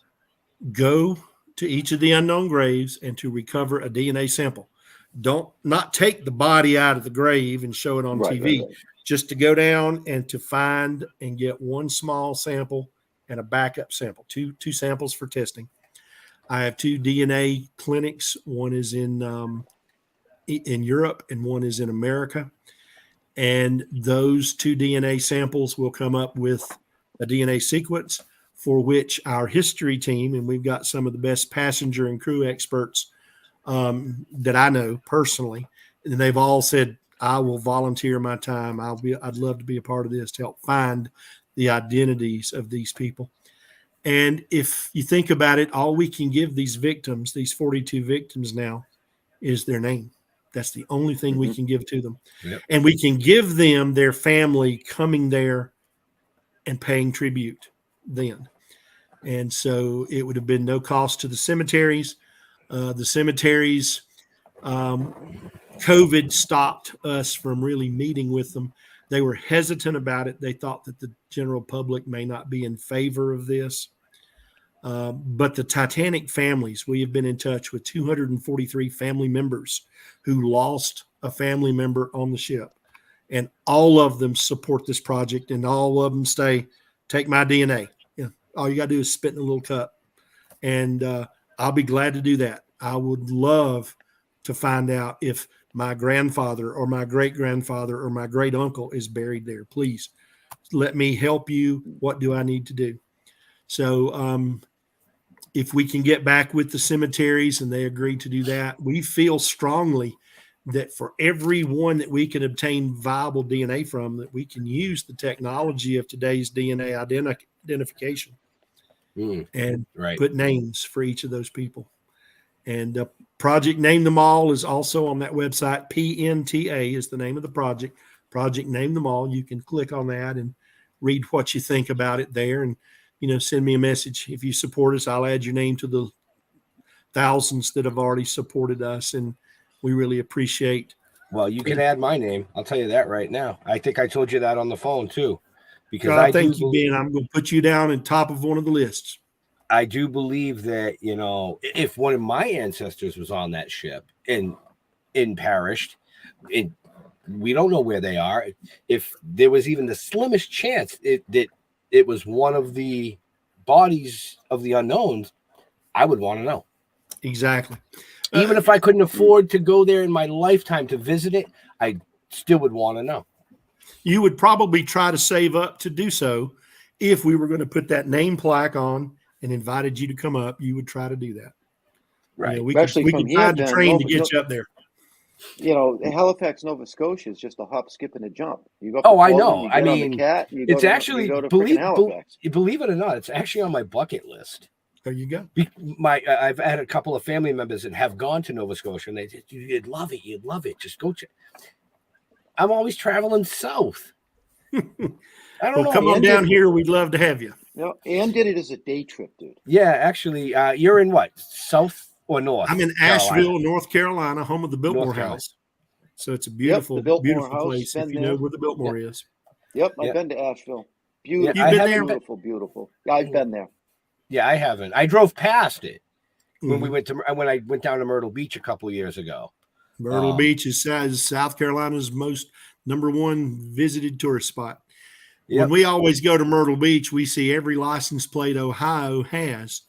S6: go to each of the unknown graves and to recover a DNA sample. Not take the body out of the grave and show it on TV, right. Just to go down and to find and get one small sample and a backup sample, two samples for testing. I have 2 DNA clinics. One is in Europe and one is in America. And those 2 DNA samples will come up with a DNA sequence for which our history team, and we've got some of the best passenger and crew experts that I know personally, and they've all said, I will volunteer my time. I'd love to be a part of this to help find the identities of these people. And if you think about it, all we can give these victims, these 42 victims now, is their name. That's the only thing we can give to them.
S4: Yep.
S6: And we can give them their family coming there and paying tribute then. And so it would have been no cost to the cemeteries. The cemeteries, COVID stopped us from really meeting with them. They were hesitant about it. They thought that the general public may not be in favor of this. But the Titanic families, we have been in touch with 243 family members who lost a family member on the ship. And all of them support this project, and all of them say, take my DNA. All you got to do is spit in a little cup. And I'll be glad to do that. I would love to find out if my grandfather or my great-grandfather or my great-uncle is buried there. Please let me help you. What do I need to do? So if we can get back with the cemeteries and they agree to do that, we feel strongly that for everyone that we can obtain viable DNA from, that we can use the technology of today's DNA identification and put names for each of those people. And Project Name Them All is also on that website. PNTA is the name of the project. Project Name Them All. You can click on that and read what you think about it there. And, send me a message. If you support us, I'll add your name to the thousands that have already supported us. And we really appreciate.
S4: Well, you can add my name. I'll tell you that right now. I think I told you that on the phone too. Because
S6: God, thank you, Ben. I'm going to put you down on top of one of the lists.
S4: I do believe that, if one of my ancestors was on that ship and perished, we don't know where they are. If there was even the slimmest chance that it was one of the bodies of the unknowns, I would want to know.
S6: Exactly.
S4: Even if I couldn't afford to go there in my lifetime to visit it, I still would want to know.
S6: You would probably try to save up to do so. If we were going to put that name plaque on and invited you to come up, you would try to do that.
S4: Right.
S6: We could find a train to get you up there.
S5: Halifax, Nova Scotia is just a hop, skip, and a jump. You go.
S4: I know. I mean,
S5: cat,
S4: it's actually believe it or not, it's actually on my bucket list.
S6: There you go.
S4: I've had a couple of family members that have gone to Nova Scotia, and they said, "You'd love it. You'd love it. Just go check." I'm always traveling south. I don't know.
S6: Come on down here. We'd love to have you.
S5: Ann did it as a day trip, dude.
S4: Yeah, actually, you're in what, south or north?
S6: I'm in Asheville, North Carolina, home of the Biltmore House. So it's a beautiful, beautiful place. If you know where the Biltmore is.
S5: Yep, I've been to Asheville. Beautiful, beautiful. Yeah, I've been there.
S4: Yeah, I haven't. I drove past it when I went down to Myrtle Beach a couple of years ago.
S6: Myrtle Beach is South Carolina's most #1 visited tourist spot. Yep. When we always go to Myrtle Beach, we see every license plate Ohio has.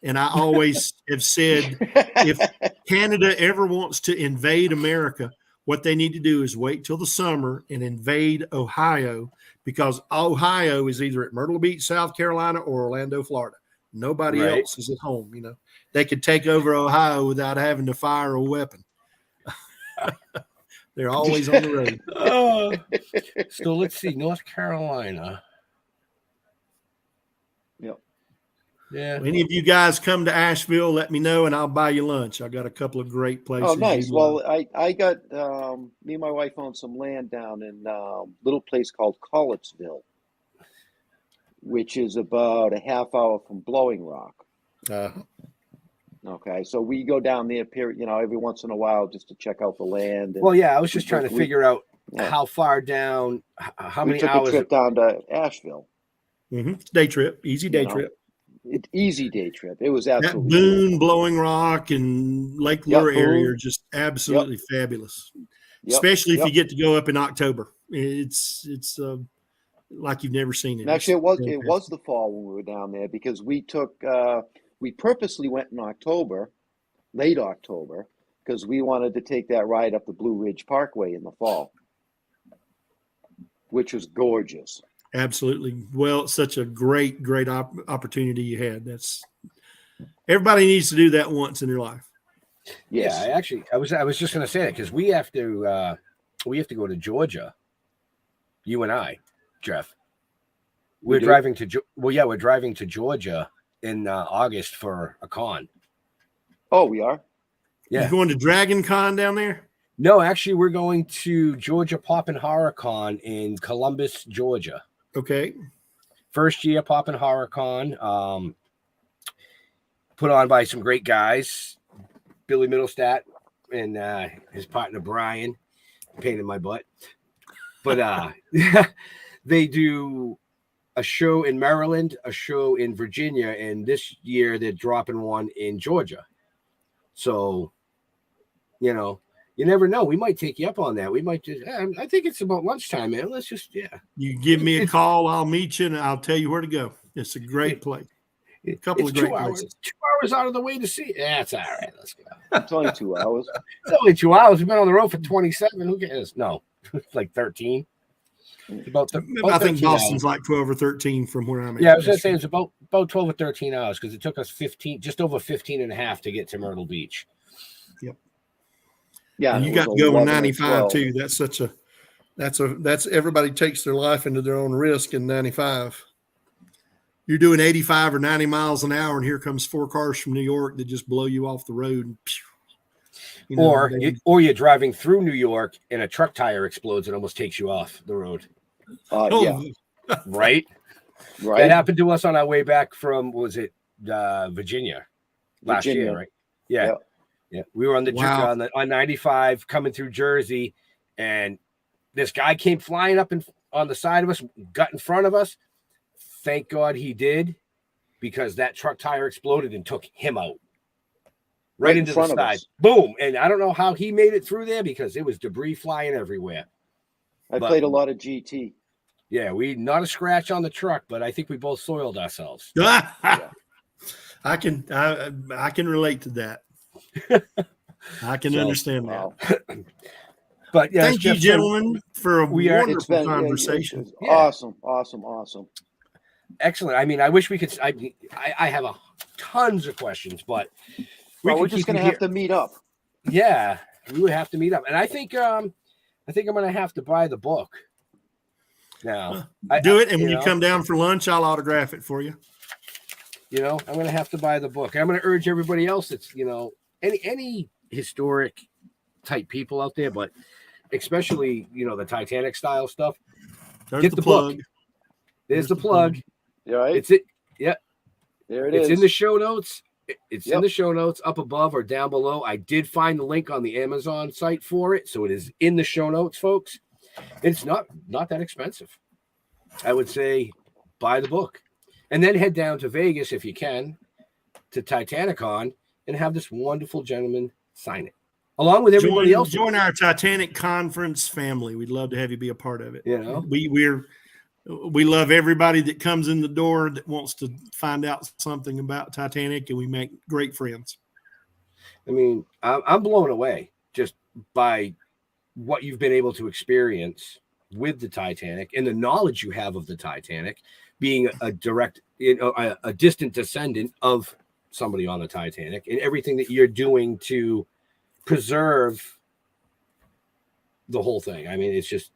S6: And I always have said, if Canada ever wants to invade America, what they need to do is wait till the summer and invade Ohio, because Ohio is either at Myrtle Beach, South Carolina, or Orlando, Florida. Nobody else is at home. They could take over Ohio without having to fire a weapon. They're always on the road.
S4: So let's see, North Carolina.
S5: Yep.
S4: Yeah.
S6: Any of you guys come to Asheville, let me know, and I'll buy you lunch. I got a couple of great places.
S5: Oh, nice. Well, I got me and my wife own some land down in a little place called Collettsville, which is about a half hour from Blowing Rock. Okay, so we go down there, every once in a while just to check out the land.
S4: Well, yeah, I was just trying to figure out how far down, how many hours.
S5: We took a trip down to Asheville.
S6: Day trip, easy day trip.
S5: Easy day trip. It was absolutely
S6: that Boone, Blowing Rock, and Lake Lure area are just absolutely fabulous. Especially if you get to go up in October. It's like you've never seen it.
S5: And actually, it was the fall when we were down there, because we purposely went in October, late October, because we wanted to take that ride up the Blue Ridge Parkway in the fall, which was gorgeous.
S6: Absolutely. Well, it's such a great opportunity you had. Everybody needs to do that once in their life.
S5: Yes.
S4: Yeah, I was just going to say that because we have to go to Georgia. You and I, Jeff. We're driving to Georgia in August for a con.
S5: Oh, we are?
S4: Yeah.
S6: You going to Dragon Con down there?
S4: No, actually, we're going to Georgia Poppin' Horror Con in Columbus, Georgia.
S6: Okay.
S4: First year Poppin' Horror Con, put on by some great guys, Billy Middlestat and his partner Brian, pain in my butt. But they do a show in Maryland, a show in Virginia, and this year they're dropping one in Georgia. So, you never know. We might take you up on that. We might just, I think it's about lunchtime, man. Let's just,
S6: You give me a call, I'll meet you, and I'll tell you where to go. It's a great place. A couple of great places.
S4: 2 hours out of the way to see. That's all right. Let's go.
S5: It's only 2 hours.
S4: It's only 2 hours. We've been on the road for 27. Who cares? No, it's like 13.
S6: I think Boston's like 12 or 13 from where I'm at.
S4: Yeah, I was going to say it's about 12 or 13 hours because it took us just over 15 and a half to get to Myrtle Beach.
S6: Yep.
S5: Yeah.
S6: And you got to go in 95 too. That's everybody takes their life into their own risk in 95. You're doing 85 or 90 miles an hour, and here comes 4 cars from New York that just blow you off the road.
S4: Or you're driving through New York and a truck tire explodes and almost takes you off the road.
S5: Yeah.
S4: Right. That happened to us on our way back from Virginia last year, right? Yeah. Yeah. We were on the on 95 coming through Jersey, and this guy came flying up on the side of us, got in front of us. Thank God he did, because that truck tire exploded and took him out. Right into the side. Boom. And I don't know how he made it through there because there was debris flying everywhere.
S5: I played a lot of GT.
S4: Yeah, not a scratch on the truck, but I think we both soiled ourselves.
S6: I can relate to that. I can understand that.
S4: But yeah,
S6: thank you, gentlemen, for a wonderful conversation.
S5: Awesome.
S4: Excellent. I mean, I wish we could. I have tons of questions, but
S5: we're just going to have to meet up.
S4: Yeah, we would have to meet up, and I think I'm going to have to buy the book now.
S6: Do it, and when you come down for lunch, I'll autograph it for you.
S4: I'm going to have to buy the book. I'm going to urge everybody else that's any historic type people out there, but especially the Titanic style stuff.
S6: Get the plug.
S4: Book. There's the plug.
S5: Yeah, right.
S4: It's it. Yeah,
S5: there it is.
S4: It's in the show notes. It's in the show notes up above or down below. I did find the link on the Amazon site for it, so it is in the show notes, folks. It's not that expensive. I would say buy the book, and then head down to Vegas if you can, to Titanicon, and have this wonderful gentleman sign it, along with everybody else.
S6: Join our Titanic conference family. We'd love to have you be a part of it. We love everybody that comes in the door that wants to find out something about Titanic, and we make great friends.
S4: I mean, I'm blown away just by what you've been able to experience with the Titanic and the knowledge you have of the Titanic, being a distant descendant of somebody on the Titanic, and everything that you're doing to preserve the whole thing. I mean, it's just,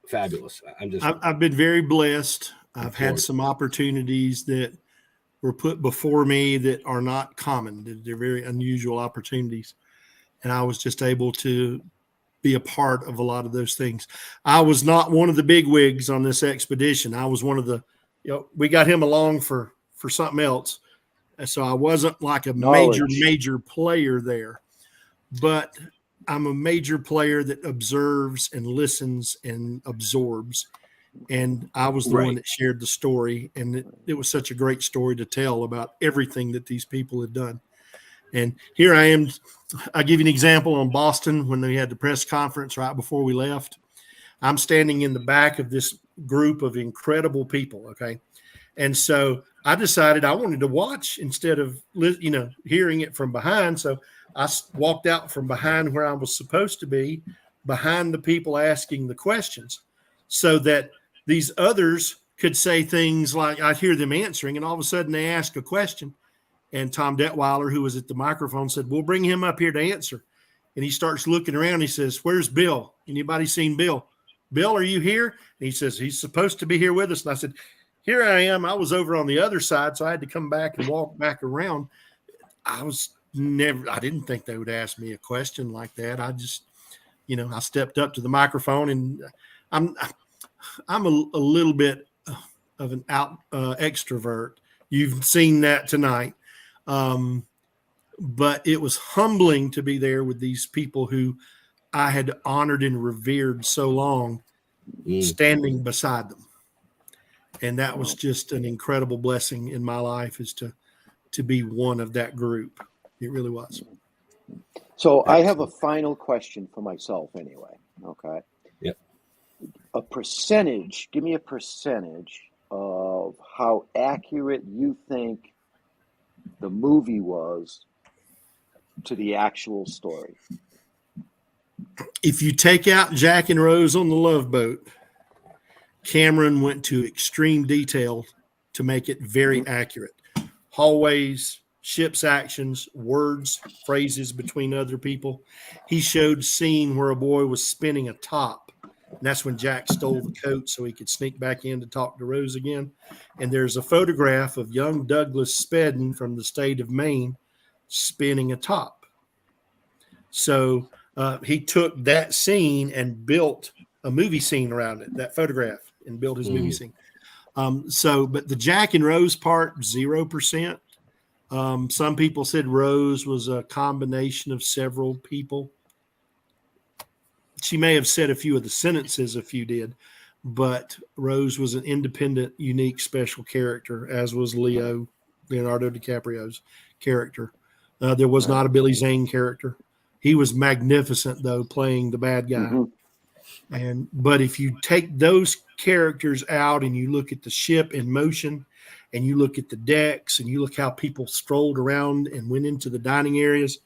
S4: fabulous.
S6: I've been very blessed. I've had some opportunities that were put before me that are not common. They're very unusual opportunities. And I was just able to be a part of a lot of those things. I was not one of the big wigs on this expedition. I was one of the, we got him along for something else. And so I wasn't like a major player there, but I'm a major player that observes and listens and absorbs. And I was the one that shared the story. And it was such a great story to tell about everything that these people had done. And here I am. I'll give you an example in Boston when we had the press conference right before we left. I'm standing in the back of this group of incredible people. Okay. And so I decided I wanted to watch instead of, hearing it from behind. So I walked out from behind where I was supposed to be, behind the people asking the questions, so that these others could say things like, I'd hear them answering, and all of a sudden they ask a question. And Tom Detweiler, who was at the microphone, said, we'll bring him up here to answer. And he starts looking around. He says, where's Bill? Anybody seen Bill? Bill, are you here? And he says, he's supposed to be here with us. And I said, here I am. I was over on the other side, so I had to come back and walk back around. I didn't think they would ask me a question like that. I just, I stepped up to the microphone, and I'm a little bit of an extrovert. You've seen that tonight. But it was humbling to be there with these people who I had honored and revered so long, standing beside them. And that was just an incredible blessing in my life, is to be one of that group. It really was.
S5: So I have a final question for myself anyway. Okay.
S4: Yep.
S5: Give me a percentage of how accurate you think the movie was to the actual story.
S6: If you take out Jack and Rose on the Love Boat, Cameron went to extreme detail to make it very accurate. Hallways, ship's actions, words, phrases between other people. He showed scene where a boy was spinning a top. And that's when Jack stole the coat so he could sneak back in to talk to Rose again. And there's a photograph of young Douglas Spedden from the state of Maine spinning a top. So he took that scene and built a movie scene around it, that photograph, and built his movie scene. But the Jack and Rose part, 0%. Some people said Rose was a combination of several people. She may have said a few of the sentences, a few did, but Rose was an independent, unique, special character, as was Leonardo DiCaprio's character. There was not a Billy Zane character. He was magnificent, though, playing the bad guy. But if you take those characters out and you look at the ship in motion, and you look at the decks, and you look how people strolled around and went into the dining areas,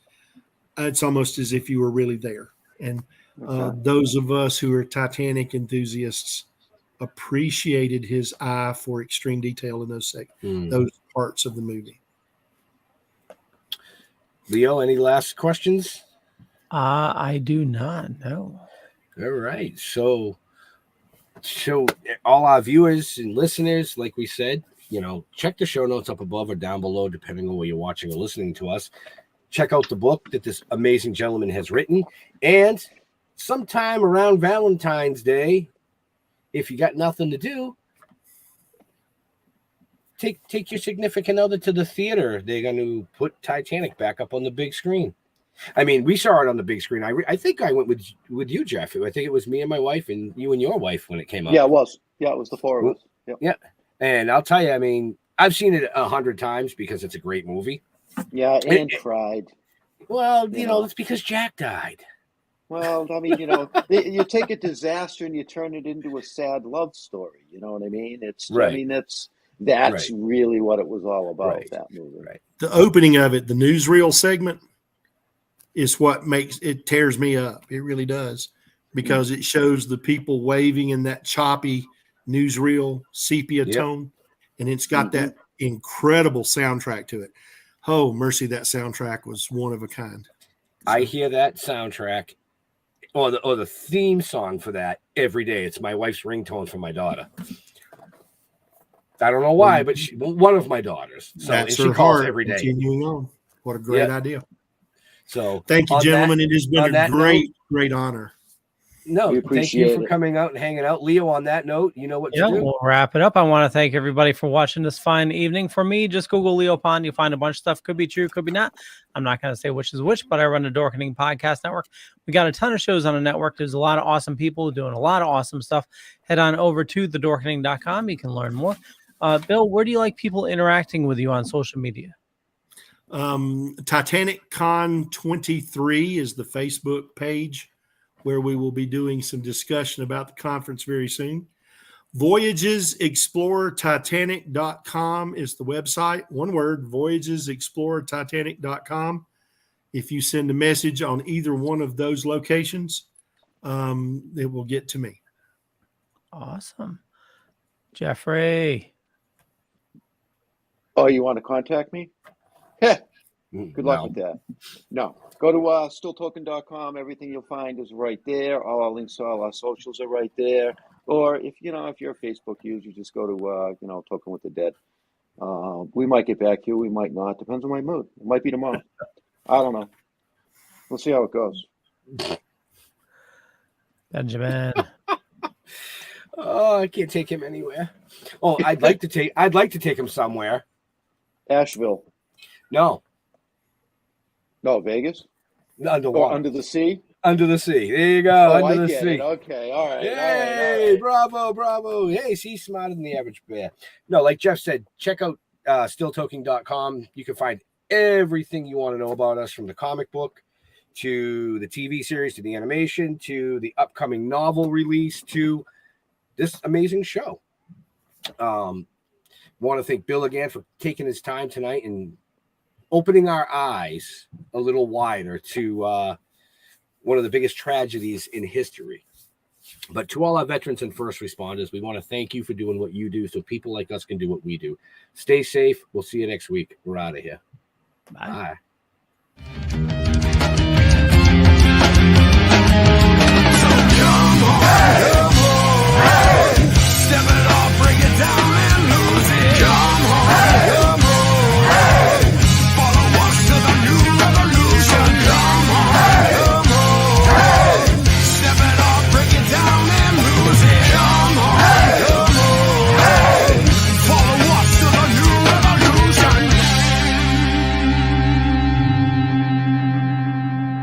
S6: it's almost as if you were really there. And those of us who are Titanic enthusiasts appreciated his eye for extreme detail in those parts of the movie.
S4: Leo, any last questions?
S3: I do not know.
S4: All right. So all our viewers and listeners, like we said, check the show notes up above or down below, depending on where you're watching or listening to us. Check out the book that this amazing gentleman has written. And sometime around Valentine's Day, if you got nothing to do, take your significant other to the theater. They're going to put Titanic back up on the big screen. I mean, we saw it on the big screen. I think I went with you, Jeff. I think it was me and my wife and you and your wife when it came out.
S5: Yeah, it was. Yeah, it was the four of us. Yep.
S4: Yeah. And I'll tell you, I mean, I've seen it 100 times because it's a great movie.
S5: Yeah, and cried.
S4: Well, it's because Jack died.
S5: Well, I mean, you take a disaster and you turn it into a sad love story. You know what I mean? It's
S4: right.
S5: I mean, that's really what it was all about. Right. That movie. Right.
S6: The opening of it, the newsreel segment, is what tears me up. It really does, because it shows the people waving in that choppy newsreel sepia tone, and it's got that incredible soundtrack to it. Oh, mercy, that soundtrack was one of a kind.
S4: I hear that soundtrack or the theme song for that every day. It's my wife's ringtone for my daughter. I don't know why, but one of my daughters. So
S6: that's
S4: she
S6: her
S4: calls
S6: heart
S4: every day.
S6: Continuing on. What a great idea.
S4: So
S6: thank you, gentlemen. It has been a great honor.
S4: No, thank you for coming out and hanging out. Leo, on that note, you know what to do.
S3: We'll wrap it up. I want to thank everybody for watching this fine evening. For me, just Google Leo Pond. You'll find a bunch of stuff. Could be true, could be not. I'm not going to say which is which, but I run the Dorkening Podcast Network. We got a ton of shows on the network. There's a lot of awesome people doing a lot of awesome stuff. Head on over to thetokingdead.com. You can learn more. Bill, where do you like people interacting with you on social media?
S6: Titanic Con 23 is the Facebook page, where we will be doing some discussion about the conference very soon. VoyagesExplorerTitanic.com is the website. One word, VoyagesExplorerTitanic.com. If you send a message on either one of those locations, it will get to me.
S3: Awesome. Jeffrey.
S5: Oh, you want to contact me? Heh. Good luck with that. No. Go to stilltoking.com. Everything you'll find is right there. All our links to all our socials are right there. Or if you're a Facebook user, just go to Token with the Dead. We might get back to you. We might not. Depends on my mood. It might be tomorrow. I don't know. We'll see how it goes.
S3: Benjamin.
S4: Oh, I can't take him anywhere. Oh, I'd like to take him somewhere.
S5: Asheville.
S4: No,
S5: Vegas.
S4: underwater.
S5: Under the sea.
S4: Under the sea. There you go.
S5: Oh,
S4: Under
S5: I
S4: the
S5: get
S4: sea.
S5: it. Okay. All right.
S4: Hey, bravo. Hey, he's smarter than the average bear. No, like Jeff said, check out stilltoking.com. You can find everything you want to know about us, from the comic book to the TV series to the animation to the upcoming novel release to this amazing show. Want to thank Bill again for taking his time tonight and opening our eyes a little wider to one of the biggest tragedies in history. But to all our veterans and first responders, we want to thank you for doing what you do so people like us can do what we do. Stay safe. We'll see you next week. We're out of here.
S3: Bye.
S4: Bye.